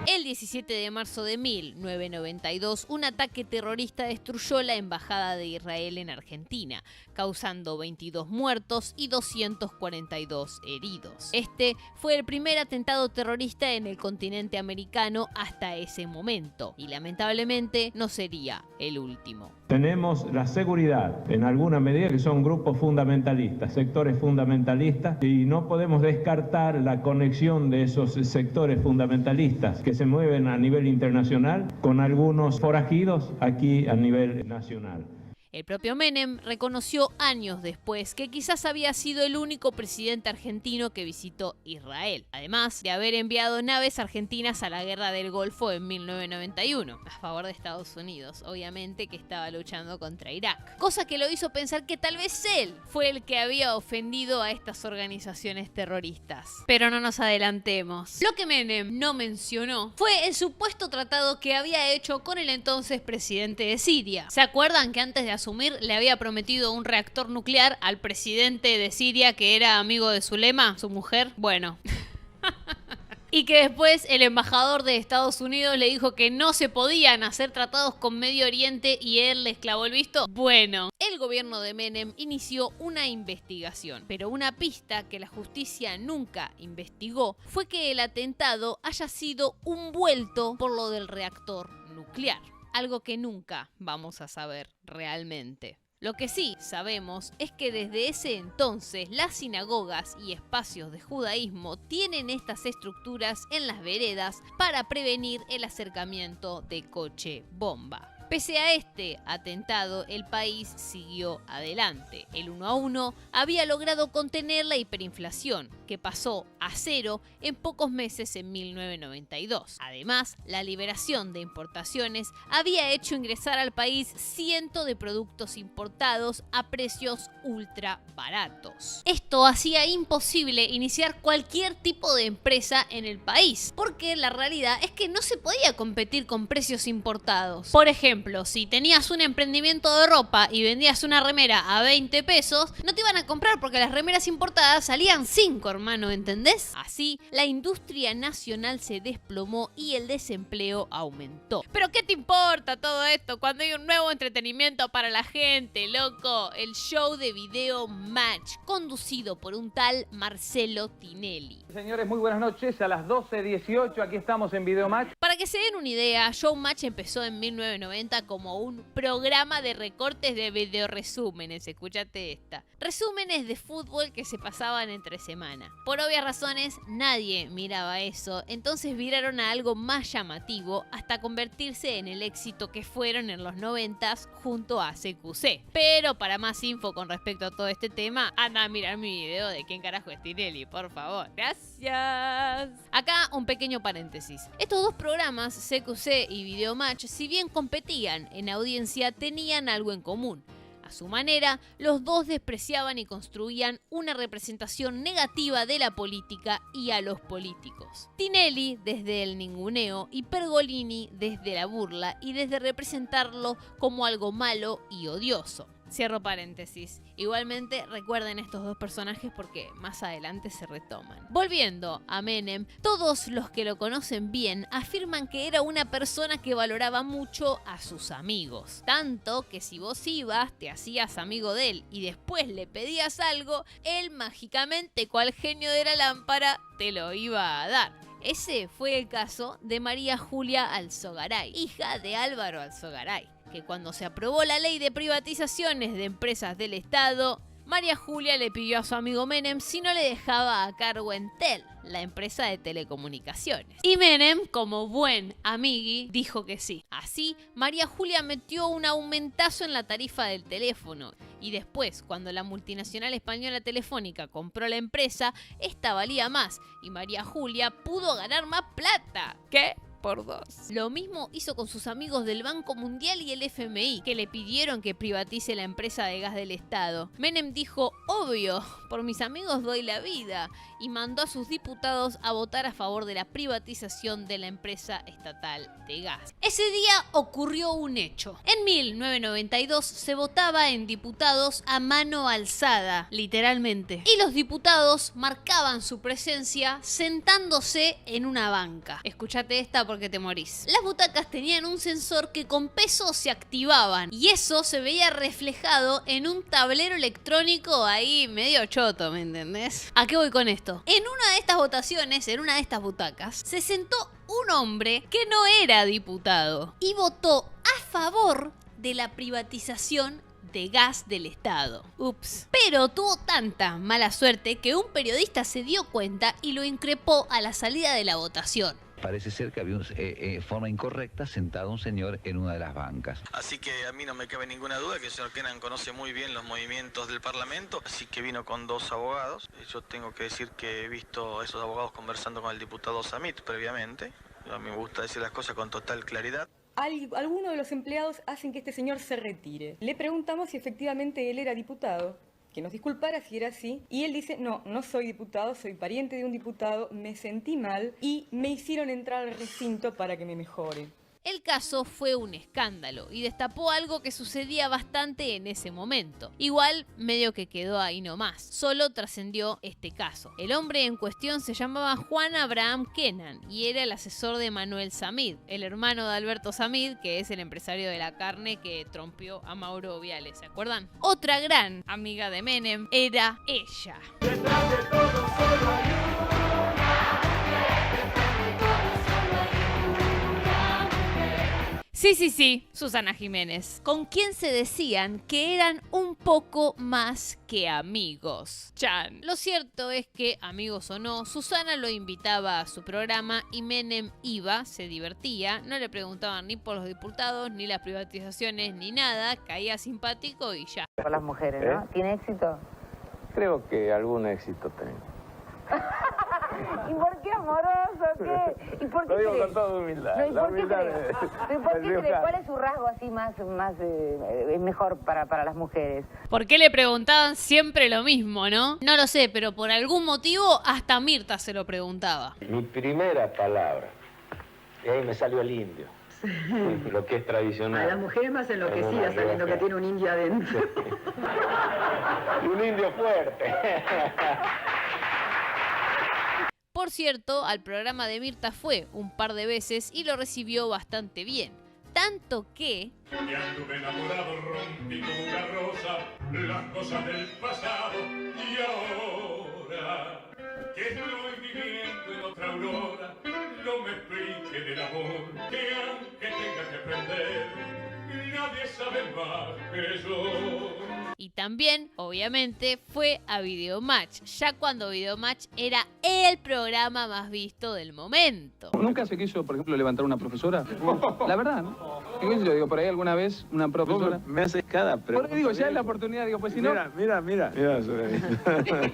El 17 de marzo de 1992, un ataque terrorista destruyó la embajada de Israel en Argentina, causando 22 muertos y 242 heridos. Este fue el primer atentado terrorista en el continente americano hasta ese momento, y lamentablemente no sería el último.
Tenemos la seguridad, en alguna medida, que son grupos fundamentalistas, sectores fundamentalistas, y no podemos descartar la conexión de esos sectores fundamentalistas que se mueven a nivel internacional con algunos forajidos aquí a nivel nacional.
El propio Menem reconoció años después que quizás había sido el único presidente argentino que visitó Israel, además de haber enviado naves argentinas a la Guerra del Golfo en 1991, a favor de Estados Unidos, obviamente que estaba luchando contra Irak, cosa que lo hizo pensar que tal vez él fue el que había ofendido a estas organizaciones terroristas. Pero no nos adelantemos. Lo que Menem no mencionó fue el supuesto tratado que había hecho con el entonces presidente de Siria. ¿Se acuerdan que antes de asumir le había prometido un reactor nuclear al presidente de Siria que era amigo de Zulema, su mujer. Bueno. Y que después el embajador de Estados Unidos le dijo que no se podían hacer tratados con Medio Oriente y él les clavó el visto. Bueno, el gobierno de Menem inició una investigación, pero una pista que la justicia nunca investigó fue que el atentado haya sido un vuelto por lo del reactor nuclear, algo que nunca vamos a saber realmente. Lo que sí sabemos es que desde ese entonces las sinagogas y espacios de judaísmo tienen estas estructuras en las veredas para prevenir el acercamiento de coche bomba. Pese a este atentado, el país siguió adelante. El 1-1 había logrado contener la hiperinflación, que pasó a cero en pocos meses en 1992. Además, la liberación de importaciones había hecho ingresar al país cientos de productos importados a precios ultra baratos. Esto hacía imposible iniciar cualquier tipo de empresa en el país, porque la realidad es que no se podía competir con precios importados. Por ejemplo, si tenías un emprendimiento de ropa y vendías una remera a 20 pesos, no te iban a comprar porque las remeras importadas salían 5, hermano, ¿entendés? Así, la industria nacional se desplomó y el desempleo aumentó. ¿Pero qué te importa todo esto cuando hay un nuevo entretenimiento para la gente, loco? El show de video Match, conducido por un tal Marcelo Tinelli.
Señores, muy buenas noches. A las 12:18 aquí estamos en Video Match.
Para que se den una idea, Showmatch empezó en 1990 como un programa de recortes de videoresúmenes. Escúchate esta. Resúmenes de fútbol que se pasaban entre semana. Por obvias razones, nadie miraba eso, entonces viraron a algo más llamativo hasta convertirse en el éxito que fueron en los 90s junto a CQC. Pero para más info con respecto a todo este tema, anda a mirar mi video de quién carajo es Tinelli, por favor. Gracias. Acá un pequeño paréntesis. Estos dos programas, CQC y Video Match, si bien competían en audiencia, tenían algo en común. A su manera, los dos despreciaban y construían una representación negativa de la política y a los políticos. Tinelli desde el ninguneo y Pergolini desde la burla y desde representarlo como algo malo y odioso. Cierro paréntesis. Igualmente recuerden estos dos personajes porque más adelante se retoman. Volviendo a Menem, todos los que lo conocen bien afirman que era una persona que valoraba mucho a sus amigos. Tanto que si vos ibas, te hacías amigo de él y después le pedías algo, él mágicamente, cual genio de la lámpara, te lo iba a dar. Ese fue el caso de María Julia Alzogaray, hija de Álvaro Alzogaray, que cuando se aprobó la ley de privatizaciones de empresas del Estado, María Julia le pidió a su amigo Menem si no le dejaba a cargo Entel, la empresa de telecomunicaciones. Y Menem, como buen amigui, dijo que sí. Así, María Julia metió un aumentazo en la tarifa del teléfono. Y después, cuando la multinacional española Telefónica compró la empresa, esta valía más y María Julia pudo ganar más plata. ¿Qué? Por 2. Lo mismo hizo con sus amigos del Banco Mundial y el FMI, que le pidieron que privatice la empresa de gas del Estado. Menem dijo, obvio, por mis amigos doy la vida, y mandó a sus diputados a votar a favor de la privatización de la empresa estatal de gas. Ese día ocurrió un hecho. En 1992 se votaba en diputados a mano alzada, literalmente, y los diputados marcaban su presencia sentándose en una banca. Escúchate esta porque te morís. Las butacas tenían un sensor que con peso se activaban y eso se veía reflejado en un tablero electrónico ahí medio choto, ¿me entendés? ¿A qué voy con esto? En una de estas votaciones, en una de estas butacas, se sentó un hombre que no era diputado y votó a favor de la privatización de gas del Estado. Ups. Pero tuvo tanta mala suerte que un periodista se dio cuenta y lo increpó a la salida de la votación.
Parece ser que había de forma incorrecta sentado un señor en una de las bancas.
Así que a mí no me cabe ninguna duda que el señor Kenan conoce muy bien los movimientos del Parlamento, así que vino con 2 abogados. Yo tengo que decir que he visto a esos abogados conversando con el diputado Samit previamente. A mí me gusta decir las cosas con total claridad.
Algunos de los empleados hacen que este señor se retire. Le preguntamos si efectivamente él era diputado, que nos disculpara si era así, y él dice, no, no soy diputado, soy pariente de un diputado, me sentí mal y me hicieron entrar al recinto para que me mejore.
El caso fue un escándalo y destapó algo que sucedía bastante en ese momento. Igual, medio que quedó ahí nomás. Solo trascendió este caso. El hombre en cuestión se llamaba Juan Abraham Kenan y era el asesor de Manuel Samid, el hermano de Alberto Samid, que es el empresario de la carne que trompió a Mauro Viale, ¿se acuerdan? Otra gran amiga de Menem era ella. Sí, Susana Jiménez, con quien se decían que eran un poco más que amigos. Chan. Lo cierto es que, amigos o no, Susana lo invitaba a su programa y Menem iba, se divertía, no le preguntaban ni por los diputados, ni las privatizaciones, ni nada, caía simpático y ya.
Por las mujeres, ¿no? ¿Tiene éxito?
Creo que algún éxito tengo.
¿Y por qué amoroso? ¿Qué? ¿Y por qué
Lo digo
cree?
con toda humildad.
No, ¿y
La
por qué
humildad
cree? ¿Y por qué cree? ¿Cuál es su rasgo así más es mejor para las mujeres?
¿Por qué le preguntaban siempre lo mismo, no? No lo sé, pero por algún motivo hasta Mirta se lo preguntaba.
Mi primera palabra. Y ahí me salió el indio. Lo que es tradicional.
A la mujer es más enloquecida sabiendo que tiene un indio adentro.
Un indio fuerte.
Por cierto, al programa de Mirta fue un par de veces y lo recibió bastante bien. Tanto que...
Y anduve enamorado, rompí como una rosa, las cosas del pasado. Y ahora que estoy viviendo en otra aurora, no me explique del amor, que aunque tenga que aprender, nadie sabe más que yo.
Y también, obviamente, fue a Videomatch, ya cuando Videomatch era el programa más visto del momento.
¿Nunca se quiso, por ejemplo, levantar una profesora? La verdad, ¿no? Yo digo, por ahí alguna vez una profesora...
Me haces cada pregunta.
Por ahí digo, ya es la oportunidad, digo, pues si no...
Mira,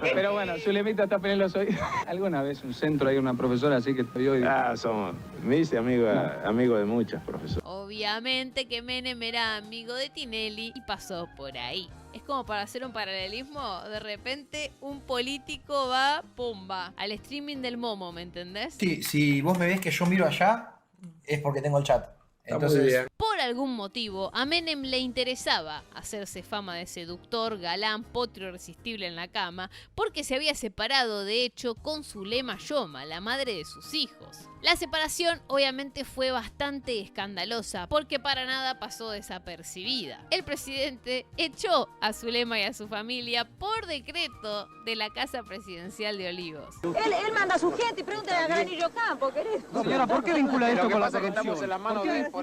Pero bueno, Zulemita está peleando hoy. ¿Alguna vez un centro hay una profesora así que te vio y...
somos, me hice amigo de muchas profesoras.
Obviamente que Menem era amigo de Tinelli y pasó por ahí. Es como para hacer un paralelismo, de repente un político va, pumba, al streaming del Momo, ¿me entendés?
Sí, si vos me ves que yo miro allá, es porque tengo el chat. Entonces...
Por algún motivo, a Menem le interesaba hacerse fama de seductor, galán, potro irresistible en la cama, porque se había separado, de hecho, con Zulema Yoma, la madre de sus hijos. La separación obviamente fue bastante escandalosa, porque para nada pasó desapercibida. El presidente echó a Zulema y a su familia por decreto de la Casa Presidencial de Olivos.
Él manda a su gente y pregúntale a Granillo Campo, querido.
Señora, ¿por qué vincula esto con la corrupción?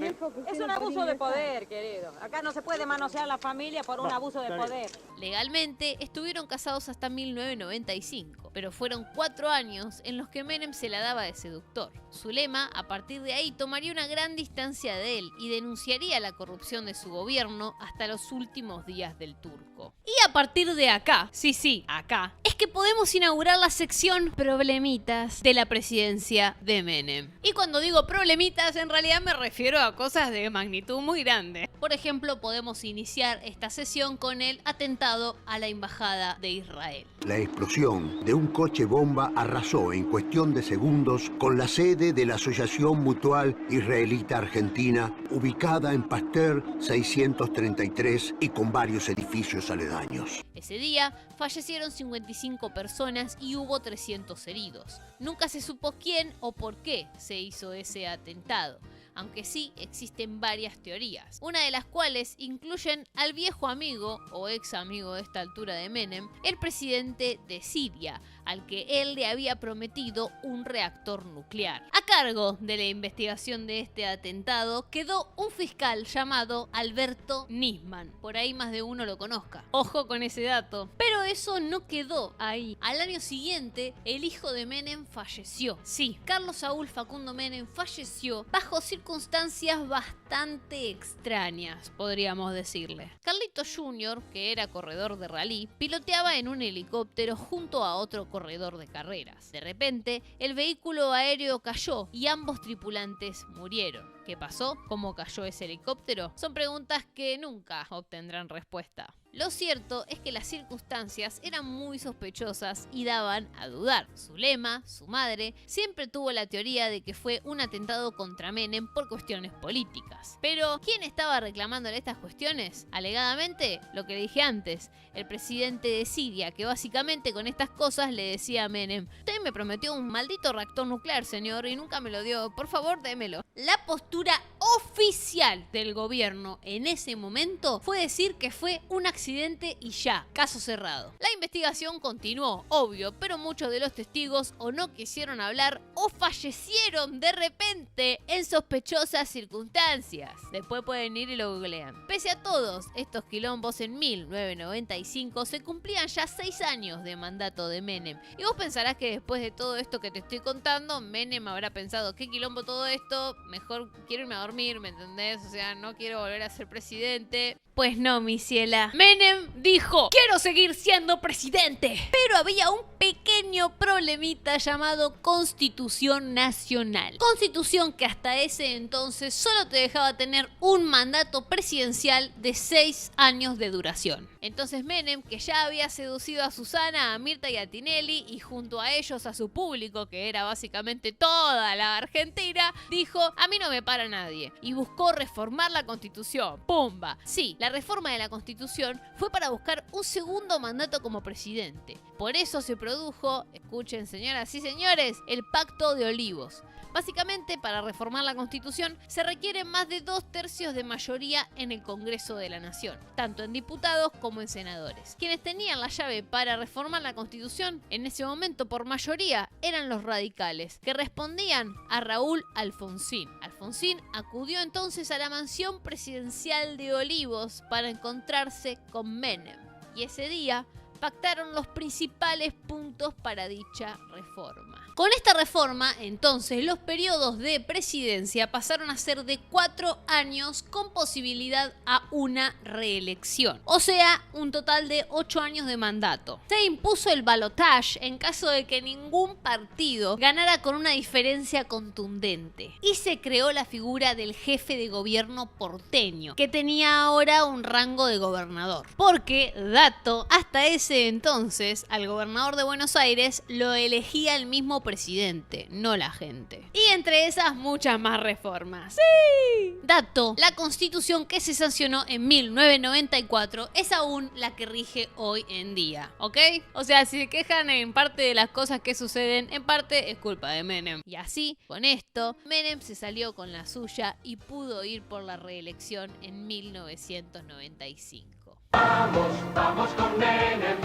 Es un abuso de poder, querido. Acá no se puede manosear la familia por un abuso de poder.
Legalmente estuvieron casados hasta 1995, pero fueron 4 años en los que Menem se la daba de seductor. Zulema, a partir de ahí, tomaría una gran distancia de él y denunciaría la corrupción de su gobierno hasta los últimos días del turco. Y a partir de acá, sí, acá, es que podemos inaugurar la sección Problemitas de la presidencia de Menem. Y cuando digo problemitas, en realidad me refiero a cosas de magnitud muy grande. Por ejemplo, podemos iniciar esta sesión con el atentado a la Embajada de Israel.
La explosión de un coche bomba arrasó en cuestión de segundos con la sede de la Asociación Mutual Israelita Argentina, ubicada en Pasteur 633 y con varios edificios aledaños.
Ese día fallecieron 55 personas y hubo 300 heridos. Nunca se supo quién o por qué se hizo ese atentado, aunque sí existen varias teorías, una de las cuales incluyen al viejo amigo o ex amigo de esta altura de Menem, el presidente de Siria, al que él le había prometido un reactor nuclear. A cargo de la investigación de este atentado quedó un fiscal llamado Alberto Nisman, por ahí más de uno lo conozca. Ojo con ese dato. Pero eso no quedó ahí. Al año siguiente, el hijo de Menem falleció. Sí, Carlos Saúl Facundo Menem falleció bajo circunstancias bastante extrañas, podríamos decirle. Carlito Jr., que era corredor de rally, piloteaba en un helicóptero junto a otro corredor de carreras. De repente, el vehículo aéreo cayó y ambos tripulantes murieron. ¿Qué pasó? ¿Cómo cayó ese helicóptero? Son preguntas que nunca obtendrán respuesta. Lo cierto es que las circunstancias eran muy sospechosas y daban a dudar. Zulema, su madre, siempre tuvo la teoría de que fue un atentado contra Menem por cuestiones políticas. Pero, ¿quién estaba reclamándole estas cuestiones? Alegadamente, lo que dije antes, el presidente de Siria, que básicamente con estas cosas le decía a Menem: usted me prometió un maldito reactor nuclear, señor, y nunca me lo dio, por favor, démelo. La postura oficial del gobierno en ese momento fue decir que fue un accidente y ya, caso cerrado. La investigación continuó, obvio, pero muchos de los testigos o no quisieron hablar o fallecieron de repente en sospechosas circunstancias. Después pueden ir y lo googlean. Pese a todos estos quilombos, en 1995 se cumplían ya 6 años de mandato de Menem. Y vos pensarás que después de todo esto que te estoy contando, Menem habrá pensado: ¿qué quilombo todo esto? Mejor quiero irme a dormir, ¿me entendés? O sea, no quiero volver a ser presidente. Pues no, mi ciela. Menem dijo: quiero seguir siendo presidente. Pero había un pequeño problemita llamado Constitución Nacional. Constitución que hasta ese entonces solo te dejaba tener un mandato presidencial de 6 años de duración. Entonces Menem, que ya había seducido a Susana, a Mirta y a Tinelli, y junto a ellos a su público, que era básicamente toda la Argentina, dijo: a mí no me para nadie. Y buscó reformar la Constitución. ¡Pumba! Sí, la reforma de la Constitución fue para buscar un segundo mandato como presidente. Por eso se produjo, escuchen señoras y señores, el Pacto de Olivos. Básicamente, para reformar la Constitución se requiere más de 2/3 de mayoría en el Congreso de la Nación, tanto en diputados como en senadores. Quienes tenían la llave para reformar la Constitución en ese momento por mayoría eran los radicales, que respondían a Raúl Alfonsín. Alfonsín acudió entonces a la mansión presidencial de Olivos para encontrarse con Menem, y ese día pactaron los principales puntos para dicha reforma. Con esta reforma, entonces, los periodos de presidencia pasaron a ser de 4 años con posibilidad a una reelección. O sea, un total de 8 años de mandato. Se impuso el balotage en caso de que ningún partido ganara con una diferencia contundente. Y se creó la figura del jefe de gobierno porteño, que tenía ahora un rango de gobernador. Porque, dato, hasta ese entonces, al gobernador de Buenos Aires lo elegía el mismo presidente, no la gente. Y entre esas, muchas más reformas. ¡Sí! Dato, la Constitución que se sancionó en 1994 es aún la que rige hoy en día, ¿ok? O sea, si se quejan en parte de las cosas que suceden, en parte es culpa de Menem. Y así, con esto, Menem se salió con la suya y pudo ir por la reelección en 1995.
Vamos con Menem,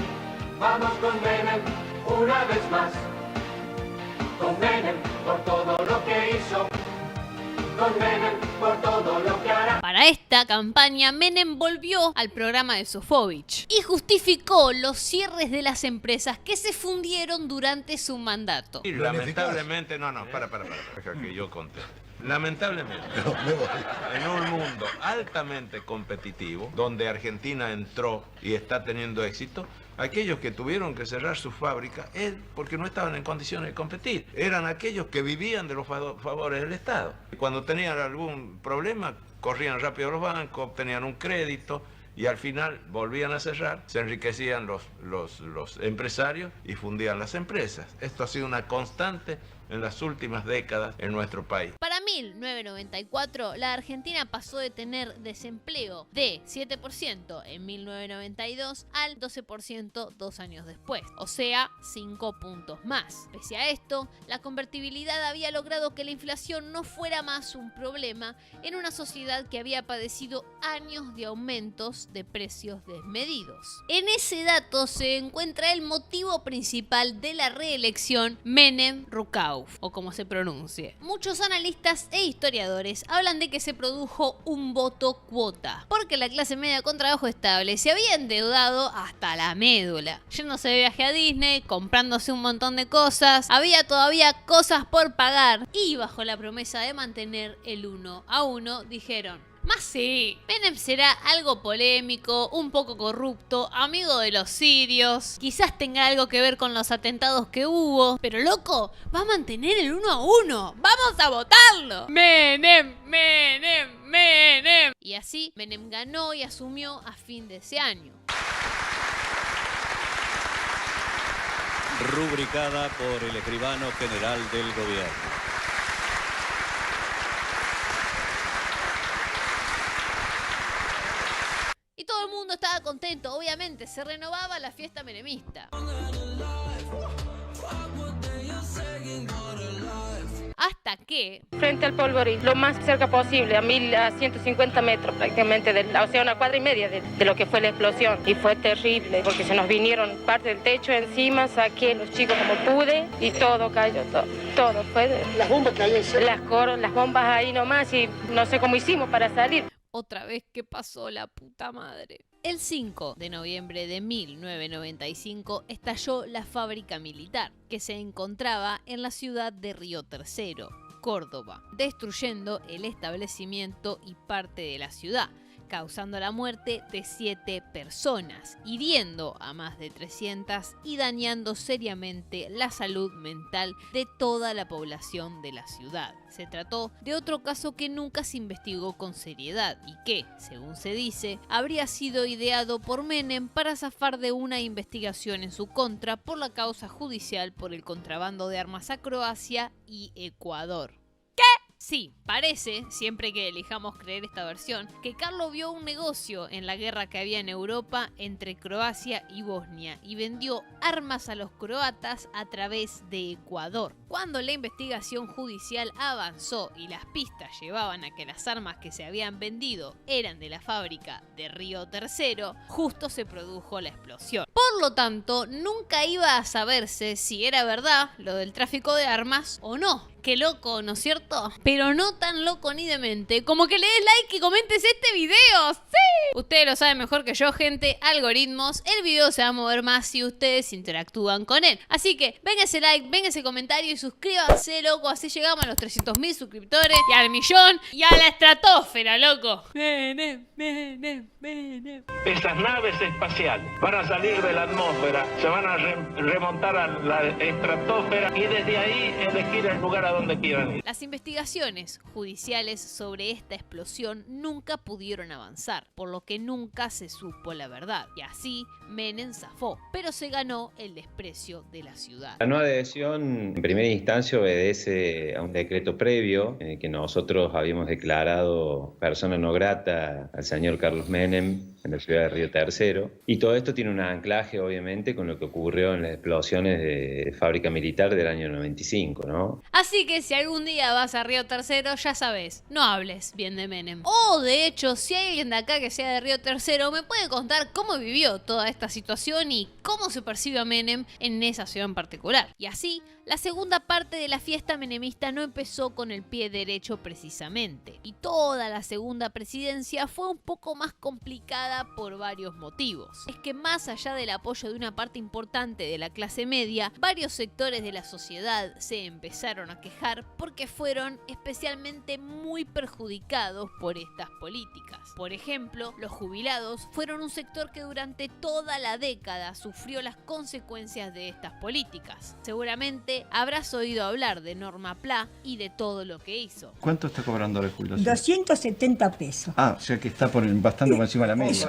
una vez más. Con Menem por todo lo que hizo, con Menem por todo lo que hará.
Para esta campaña, Menem volvió al programa de Sofovich y justificó los cierres de las empresas que se fundieron durante su mandato.
Y lamentablemente, para, que yo conteste. Lamentablemente, en un mundo altamente competitivo, donde Argentina entró y está teniendo éxito, aquellos que tuvieron que cerrar sus fábricas es porque no estaban en condiciones de competir. Eran aquellos que vivían de los favores del Estado. Cuando tenían algún problema, corrían rápido a los bancos, obtenían un crédito y al final volvían a cerrar, se enriquecían los empresarios y fundían las empresas. Esto ha sido una constante en las últimas décadas en nuestro país.
Para 1994, la Argentina pasó de tener desempleo de 7% en 1992 al 12% 2 años después, o sea, 5 puntos más. Pese a esto, la convertibilidad había logrado que la inflación no fuera más un problema en una sociedad que había padecido años de aumentos de precios desmedidos. En ese dato se encuentra el motivo principal de la reelección Menem-Rukauf, o como se pronuncie. Muchos analistas e historiadores hablan de que se produjo un voto cuota, porque la clase media con trabajo estable se había endeudado hasta la médula, yéndose de viaje a Disney, comprándose un montón de cosas, había todavía cosas por pagar, y bajo la promesa de mantener el 1 a 1, dijeron: Más sí, Menem será algo polémico, un poco corrupto, amigo de los sirios, quizás tenga algo que ver con los atentados que hubo, pero loco, va a mantener el 1-1, ¡vamos a votarlo! Menem, Menem, Menem. Y así Menem ganó y asumió a fin de ese año.
Rubricada por el escribano general del gobierno.
Y todo el mundo estaba contento, obviamente, se renovaba la fiesta menemista. Hasta que...
Frente al Polvorín, lo más cerca posible, a 150 metros prácticamente, o sea, 1,5 cuadras de lo que fue la explosión. Y fue terrible, porque se nos vinieron parte del techo encima, saqué los chicos como pude y todo cayó, todo. Fue las bombas caían, las bombas ahí nomás y no sé cómo hicimos para salir.
Otra vez, ¿qué pasó la puta madre? El 5 de noviembre de 1995 estalló la fábrica militar, que se encontraba en la ciudad de Río Tercero, Córdoba, destruyendo el establecimiento y parte de la ciudad, causando la muerte de 7 personas, hiriendo a más de 300 y dañando seriamente la salud mental de toda la población de la ciudad. Se trató de otro caso que nunca se investigó con seriedad y que, según se dice, habría sido ideado por Menem para zafar de una investigación en su contra por la causa judicial por el contrabando de armas a Croacia y Ecuador. ¿Qué? Sí, parece, siempre que elijamos creer esta versión, que Carlos vio un negocio en la guerra que había en Europa entre Croacia y Bosnia y vendió armas a los croatas a través de Ecuador. Cuando la investigación judicial avanzó y las pistas llevaban a que las armas que se habían vendido eran de la fábrica de Río Tercero, justo se produjo la explosión. Por lo tanto, nunca iba a saberse si era verdad lo del tráfico de armas o no. Qué loco, ¿no es cierto? Pero no tan loco ni demente como que le des like y comentes este video. ¡Sí! Ustedes lo saben mejor que yo, gente. Algoritmos. El video se va a mover más si ustedes interactúan con él. Así que venga ese like, venga ese comentario y suscríbanse, loco. Así llegamos a los 300.000 suscriptores y al millón y a la estratosfera, loco. Menem, Menem, Menem.
Esas naves espaciales van a salir de la atmósfera, se van a remontar a la estratosfera y desde ahí elegir el lugar a donde quieran ir.
Las investigaciones judiciales sobre esta explosión nunca pudieron avanzar, por lo que nunca se supo la verdad. Y así Menem zafó, pero se ganó el desprecio de la ciudad.
La no adhesión en primera instancia obedece a un decreto previo en el que nosotros habíamos declarado persona no grata al señor Carlos Menem en la ciudad de Río Tercero. Y todo esto tiene un anclaje, obviamente, con lo que ocurrió en las explosiones de fábrica militar del año 95, ¿no?
Así que si algún día vas a Río Tercero, ya sabes, no hables bien de Menem. O, de hecho, si hay alguien de acá que sea de Río Tercero, me puede contar cómo vivió toda esta situación y cómo se percibe a Menem en esa ciudad en particular. Y así, la segunda parte de la fiesta menemista no empezó con el pie derecho precisamente. Y toda la segunda presidencia fue un poco más complicada por varios motivos. Es que más allá del apoyo de una parte importante de la clase media, varios sectores de la sociedad se empezaron a quejar porque fueron especialmente muy perjudicados por estas políticas. Por ejemplo, los jubilados fueron un sector que durante toda la década sufrió las consecuencias de estas políticas. Seguramente habrás oído hablar de Norma Pla y de todo lo que hizo.
¿Cuánto está cobrando la jubilación?
270 pesos.
Ah, o sea que está bastante por encima de la media.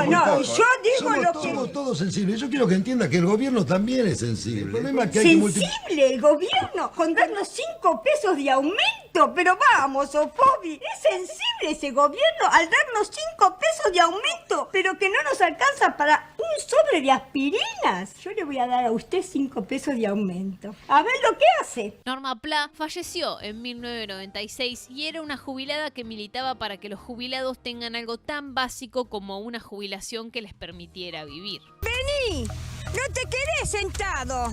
No, yo digo lo que...
Somos todos sensibles. Yo quiero que entienda que el gobierno también es sensible. El problema es que hay
¿Sensible el gobierno? Con darnos 5 pesos de aumento. Pero vamos, Sofobi, es sensible ese gobierno al darnos 5 pesos de aumento, pero que no nos alcanza para un sobre de aspirinas. Yo le voy a dar a usted 5 pesos de aumento. A ver lo que hace.
Norma Pla falleció en 1996 y era una jubilada que militaba para que los jubilados tengan algo tan básico como una jubilación que les permitiera vivir.
Vení, no te quedés sentado.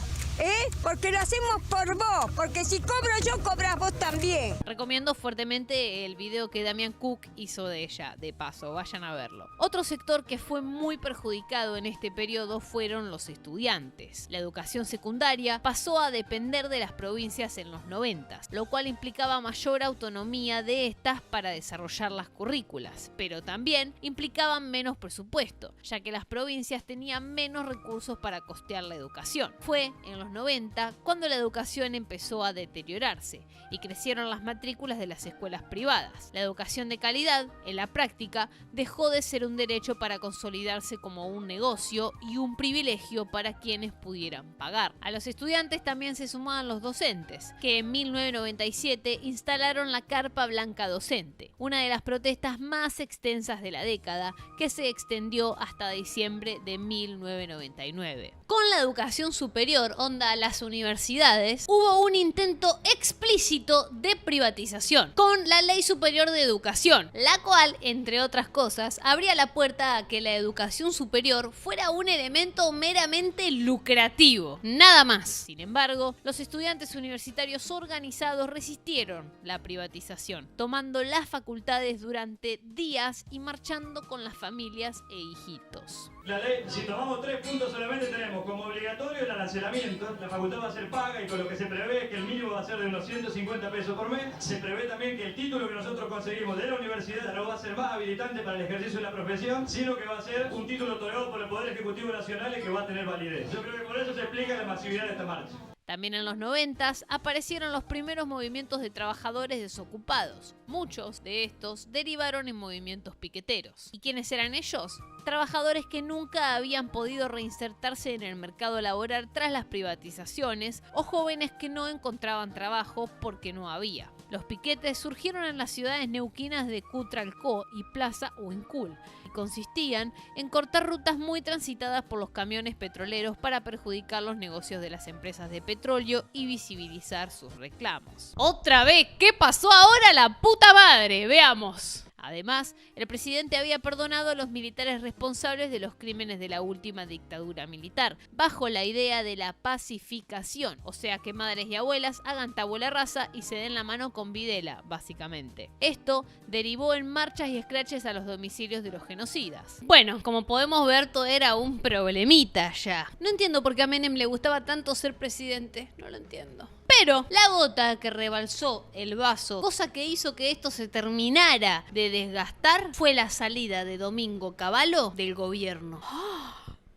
Porque lo hacemos por vos, porque si cobro yo, cobras vos también.
Recomiendo fuertemente el video que Damián Cook hizo de ella, de paso, vayan a verlo. Otro sector que fue muy perjudicado en este periodo fueron los estudiantes. La educación secundaria pasó a depender de las provincias en los 90, lo cual implicaba mayor autonomía de estas para desarrollar las currículas, pero también implicaban menos presupuesto, ya que las provincias tenían menos recursos para costear la educación. Fue en los 90 cuando la educación empezó a deteriorarse y crecieron las matrículas de las escuelas privadas. La educación de calidad, en la práctica, dejó de ser un derecho para consolidarse como un negocio y un privilegio para quienes pudieran pagar. A los estudiantes también se sumaban los docentes, que en 1997 instalaron la Carpa Blanca Docente, una de las protestas más extensas de la década, que se extendió hasta diciembre de 1999. Con la educación superior, onda las universidades, hubo un intento explícito de privatización, con la Ley Superior de Educación, la cual, entre otras cosas, abría la puerta a que la educación superior fuera un elemento meramente lucrativo, nada más. Sin embargo, los estudiantes universitarios organizados resistieron la privatización, tomando las facultades durante días y marchando con las familias e hijitos.
La ley, si tomamos 3 puntos solamente tenemos como obligatorio el arancelamiento, la facultad va a ser paga y con lo que se prevé que el mínimo va a ser de unos 150 pesos por mes. Se prevé también que el título que nosotros conseguimos de la universidad no va a ser más habilitante para el ejercicio de la profesión, sino que va a ser un título otorgado por el Poder Ejecutivo Nacional y que va a tener validez. Yo creo que por eso se explica la masividad de esta marcha.
También en los 90 aparecieron los primeros movimientos de trabajadores desocupados. Muchos de estos derivaron en movimientos piqueteros. ¿Y quiénes eran ellos? Trabajadores que nunca habían podido reinsertarse en el mercado laboral tras las privatizaciones o jóvenes que no encontraban trabajo porque no había. Los piquetes surgieron en las ciudades neuquinas de Cutralcó y Plaza Huincul y consistían en cortar rutas muy transitadas por los camiones petroleros para perjudicar los negocios de las empresas de petróleo y visibilizar sus reclamos. ¡Otra vez! ¿Qué pasó ahora, la puta madre? Veamos. Además, el presidente había perdonado a los militares responsables de los crímenes de la última dictadura militar, bajo la idea de la pacificación, o sea que madres y abuelas hagan tabula rasa y se den la mano con Videla, básicamente. Esto derivó en marchas y escraches a los domicilios de los genocidas. Bueno, como podemos ver, todo era un problemita ya. No entiendo por qué a Menem le gustaba tanto ser presidente, no lo entiendo. Pero la gota que rebalsó el vaso, cosa que hizo que esto se terminara de desgastar, fue la salida de Domingo Cavallo del gobierno.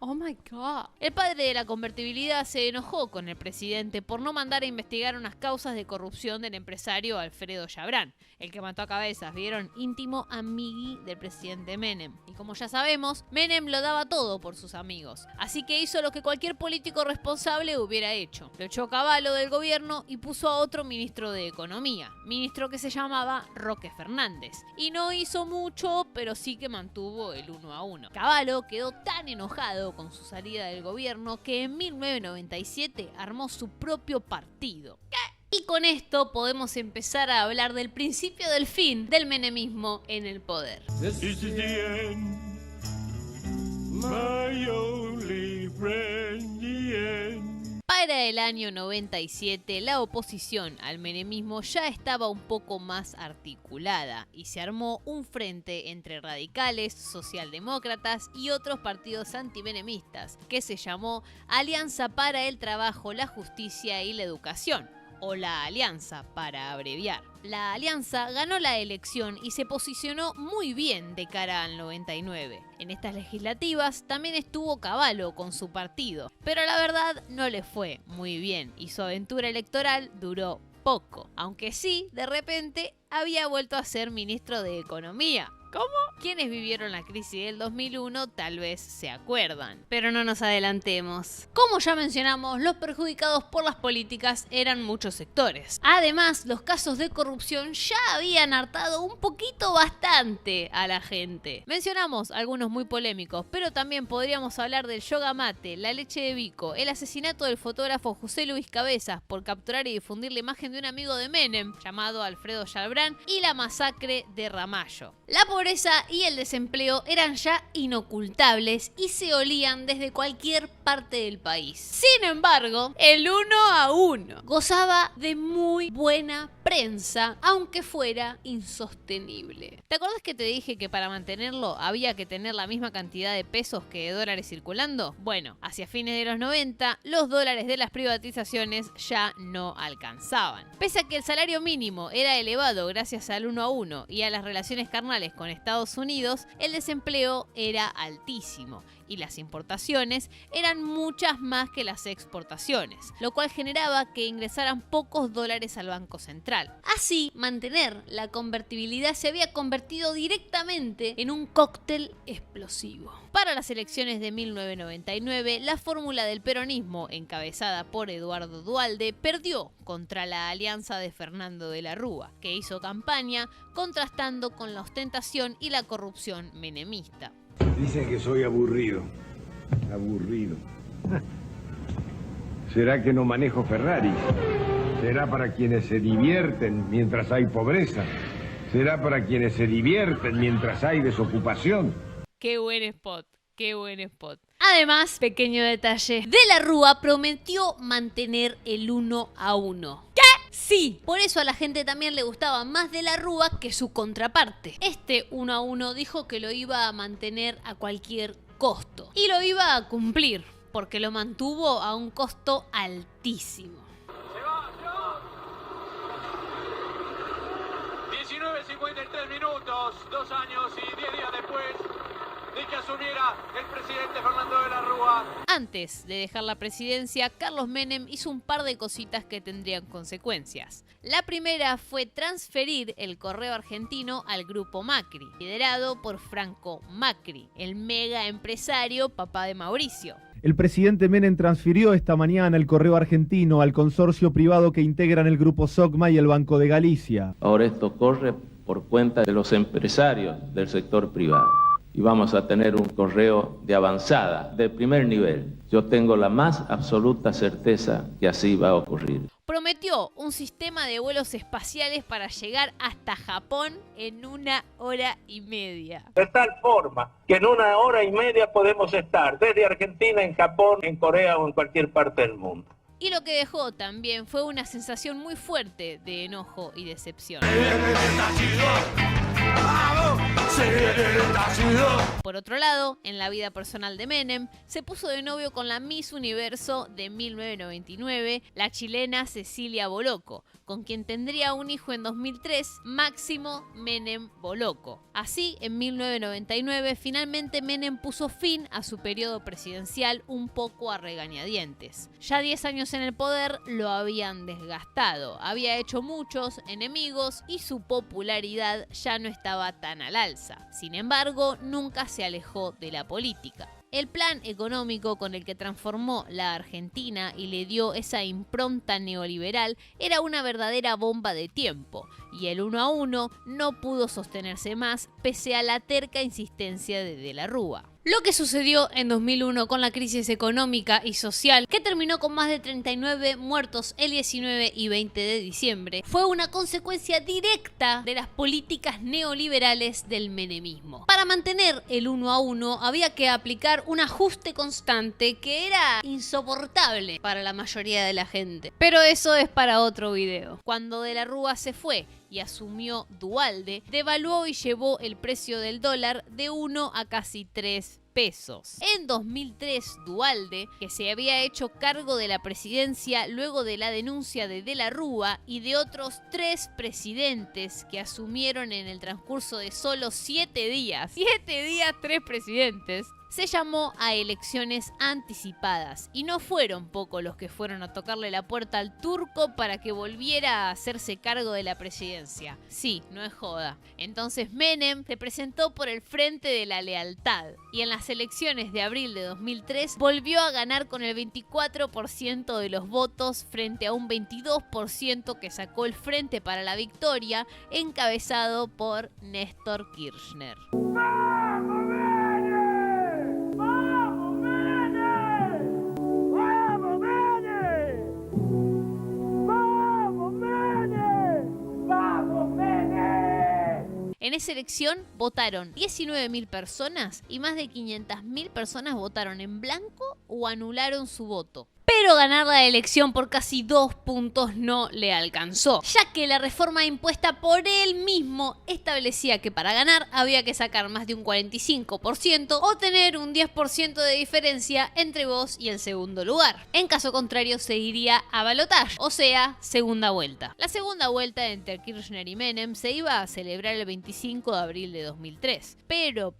Oh my God. El padre de la convertibilidad se enojó con el presidente por no mandar a investigar unas causas de corrupción del empresario Alfredo Chabrán, el que mató a Cabezas, vieron, íntimo amigui del presidente Menem. Y como ya sabemos, Menem lo daba todo por sus amigos. Así que hizo lo que cualquier político responsable hubiera hecho. Lo echó Cavallo del gobierno y puso a otro ministro de Economía, ministro que se llamaba Roque Fernández. Y no hizo mucho, pero sí que mantuvo el 1-1. Cavallo quedó tan enojado con su salida del gobierno que en 1997 armó su propio partido. ¿Qué? Y con esto podemos empezar a hablar del principio del fin del menemismo en el poder.
This is the end, my only friend, the end.
Para el año 97, la oposición al menemismo ya estaba un poco más articulada y se armó un frente entre radicales, socialdemócratas y otros partidos antimenemistas que se llamó Alianza para el Trabajo, la Justicia y la Educación, o la Alianza para abreviar. La Alianza ganó la elección y se posicionó muy bien de cara al 99. En estas legislativas también estuvo Cavallo con su partido, pero la verdad no le fue muy bien y su aventura electoral duró poco, aunque sí, de repente, había vuelto a ser ministro de Economía. ¿Cómo? Quienes vivieron la crisis del 2001 tal vez se acuerdan. Pero no nos adelantemos. Como ya mencionamos, los perjudicados por las políticas eran muchos sectores. Además, los casos de corrupción ya habían hartado un poquito bastante a la gente. Mencionamos algunos muy polémicos, pero también podríamos hablar del yoga mate, la leche de bico, el asesinato del fotógrafo José Luis Cabezas por capturar y difundir la imagen de un amigo de Menem llamado Alfredo Chabrán y la masacre de Ramallo. La pobreza pobreza y el desempleo eran ya inocultables y se olían desde cualquier parte del país. Sin embargo, el 1-1 gozaba de muy buena prensa, aunque fuera insostenible. ¿Te acordás que te dije que para mantenerlo había que tener la misma cantidad de pesos que de dólares circulando? Bueno, hacia fines de los 90, los dólares de las privatizaciones ya no alcanzaban. Pese a que el salario mínimo era elevado gracias al 1-1 y a las relaciones carnales con Estados Unidos, el desempleo era altísimo y las importaciones eran muchas más que las exportaciones, lo cual generaba que ingresaran pocos dólares al Banco Central. Así, mantener la convertibilidad se había convertido directamente en un cóctel explosivo. Para las elecciones de 1999, la fórmula del peronismo, encabezada por Eduardo Duhalde, perdió contra la alianza de Fernando de la Rúa, que hizo campaña contrastando con la ostentación y la corrupción menemista.
Dicen que soy aburrido. Aburrido. ¿Será que no manejo Ferrari? ¿Será para quienes se divierten mientras hay pobreza? ¿Será para quienes se divierten mientras hay desocupación?
Qué buen spot, qué buen spot. Además, pequeño detalle, De la Rúa prometió mantener el 1-1. ¿Qué? Sí, por eso a la gente también le gustaba más De la Rúa que su contraparte. Este 1-1 dijo que lo iba a mantener a cualquier costo. Y lo iba a cumplir, porque lo mantuvo a un costo altísimo.
19:53 minutos, 2 años y 10 días después de que asumiera el presidente Fernando de la Rúa.
Antes de dejar la presidencia, Carlos Menem hizo un par de cositas que tendrían consecuencias. La primera fue transferir el correo argentino al grupo Macri, liderado por Franco Macri, el mega empresario papá de Mauricio.
El presidente Menem transfirió esta mañana el correo argentino al consorcio privado que integran el grupo SOCMA y el Banco de Galicia.
Ahora esto corre por cuenta de los empresarios del sector privado. Y vamos a tener un correo de avanzada, de primer nivel. Yo tengo la más absoluta certeza que así va a ocurrir.
Prometió un sistema de vuelos espaciales para llegar hasta Japón en 1 hora y media.
De tal forma que en 1 hora y media podemos estar desde Argentina, en Japón, en Corea o en cualquier parte del mundo.
Y lo que dejó también fue una sensación muy fuerte de enojo y decepción. Por otro lado, en la vida personal de Menem, se puso de novio con la Miss Universo de 1999, la chilena Cecilia Boloco, con quien tendría un hijo en 2003, Máximo Menem Boloco. Así, en 1999, finalmente Menem puso fin a su periodo presidencial un poco a regañadientes. Ya 10 años en el poder lo habían desgastado, había hecho muchos enemigos y su popularidad ya no estaba tan al alza. Sin embargo, nunca se alejó de la política. El plan económico con el que transformó la Argentina y le dio esa impronta neoliberal era una verdadera bomba de tiempo, y el 1-1 no pudo sostenerse más pese a la terca insistencia de la Rúa. Lo que sucedió en 2001 con la crisis económica y social, que terminó con más de 39 muertos el 19 y 20 de diciembre, fue una consecuencia directa de las políticas neoliberales del menemismo. Para mantener el 1-1 había que aplicar un ajuste constante que era insoportable para la mayoría de la gente. Pero eso es para otro video. Cuando De la Rúa se fue y asumió Duhalde, devaluó y llevó el precio del dólar de 1 a casi 3 pesos. En 2003, Duhalde, que se había hecho cargo de la presidencia luego de la denuncia de la Rúa y de otros 3 presidentes que asumieron en el transcurso de solo 7 días. 7 días, 3 presidentes. Se llamó a elecciones anticipadas y no fueron pocos los que fueron a tocarle la puerta al turco para que volviera a hacerse cargo de la presidencia. Sí, no es joda. Entonces Menem se presentó por el Frente de la Lealtad y en las elecciones de abril de 2003 volvió a ganar con el 24% de los votos frente a un 22% que sacó el Frente para la Victoria, encabezado por Néstor Kirchner. En En esa elección votaron 19.000 personas y más de 500.000 personas votaron en blanco o anularon su voto. Pero ganar la elección por casi 2 puntos no le alcanzó, ya que la reforma impuesta por él mismo establecía que para ganar había que sacar más de un 45% o tener un 10% de diferencia entre vos y el segundo lugar. En caso contrario se iría a balotaje, o sea, segunda vuelta. La segunda vuelta entre Kirchner y Menem se iba a celebrar el 25 de abril de 2003. Pero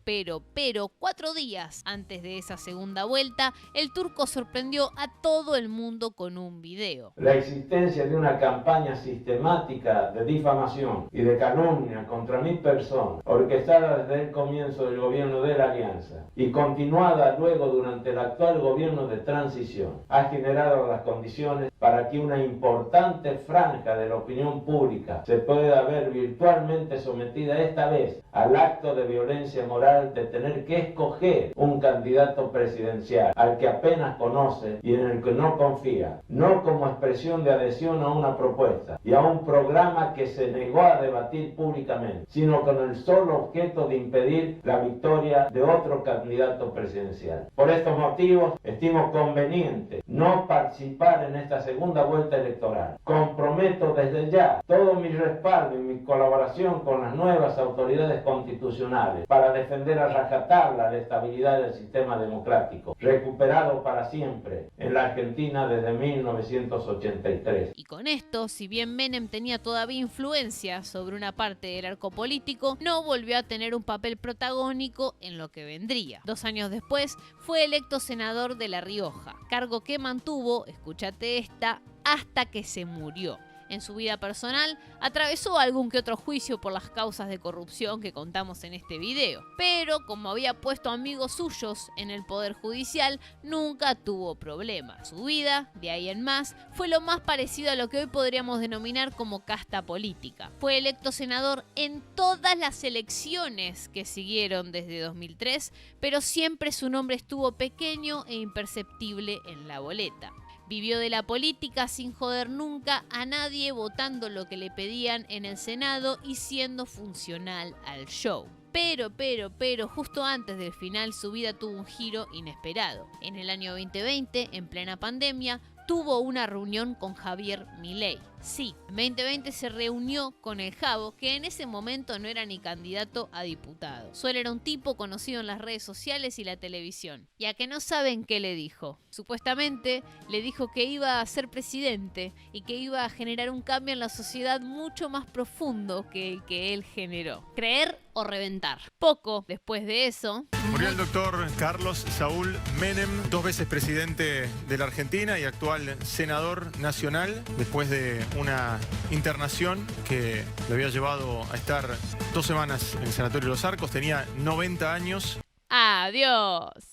4 días antes de esa segunda vuelta, el turco sorprendió a todo el mundo con un video.
La existencia de una campaña sistemática de difamación y de calumnia contra mi persona, orquestada desde el comienzo del gobierno de la Alianza y continuada luego durante el actual gobierno de transición, ha generado las condiciones para que una importante franja de la opinión pública se pueda ver virtualmente sometida esta vez al acto de violencia moral de tener que escoger un candidato presidencial al que apenas conoce y en el que no confía, no como expresión de adhesión a una propuesta y a un programa que se negó a debatir públicamente, sino con el solo objeto de impedir la victoria de otro candidato presidencial. Por estos motivos, estimo conveniente no participar en esta segunda vuelta electoral. Comprometo desde ya todo mi respaldo y mi colaboración con las nuevas autoridades constitucionales para defender a rajatabla la estabilidad del sistema democrático, recuperado para siempre en la Argentina desde 1983.
Y con esto, si bien Menem tenía todavía influencia sobre una parte del arco político, no volvió a tener un papel protagónico en lo que vendría. 2 años después, fue electo senador de La Rioja, cargo que mantuvo, escúchate esta, hasta que se murió. En su vida personal, atravesó algún que otro juicio por las causas de corrupción que contamos en este video. Pero como había puesto amigos suyos en el Poder Judicial, nunca tuvo problemas. Su vida, de ahí en más, fue lo más parecido a lo que hoy podríamos denominar como casta política. Fue electo senador en todas las elecciones que siguieron desde 2003, pero siempre su nombre estuvo pequeño e imperceptible en la boleta. Vivió de la política sin joder nunca a nadie, votando lo que le pedían en el Senado y siendo funcional al show. Pero, justo antes del final su vida tuvo un giro inesperado. En el año 2020, en plena pandemia, tuvo una reunión con Javier Milei. Sí, en 2020 se reunió con el Javo, que en ese momento no era ni candidato a diputado. Solo era un tipo conocido en las redes sociales y la televisión. Y a que no saben qué le dijo. Supuestamente le dijo que iba a ser presidente y que iba a generar un cambio en la sociedad mucho más profundo que el que él generó. Creer o reventar. Poco después de eso...
Murió el doctor Carlos Saúl Menem, 2 veces presidente de la Argentina y actual senador nacional, después de una internación que lo había llevado a estar 2 semanas en el Sanatorio de los Arcos. Tenía 90 años.
¡Adiós!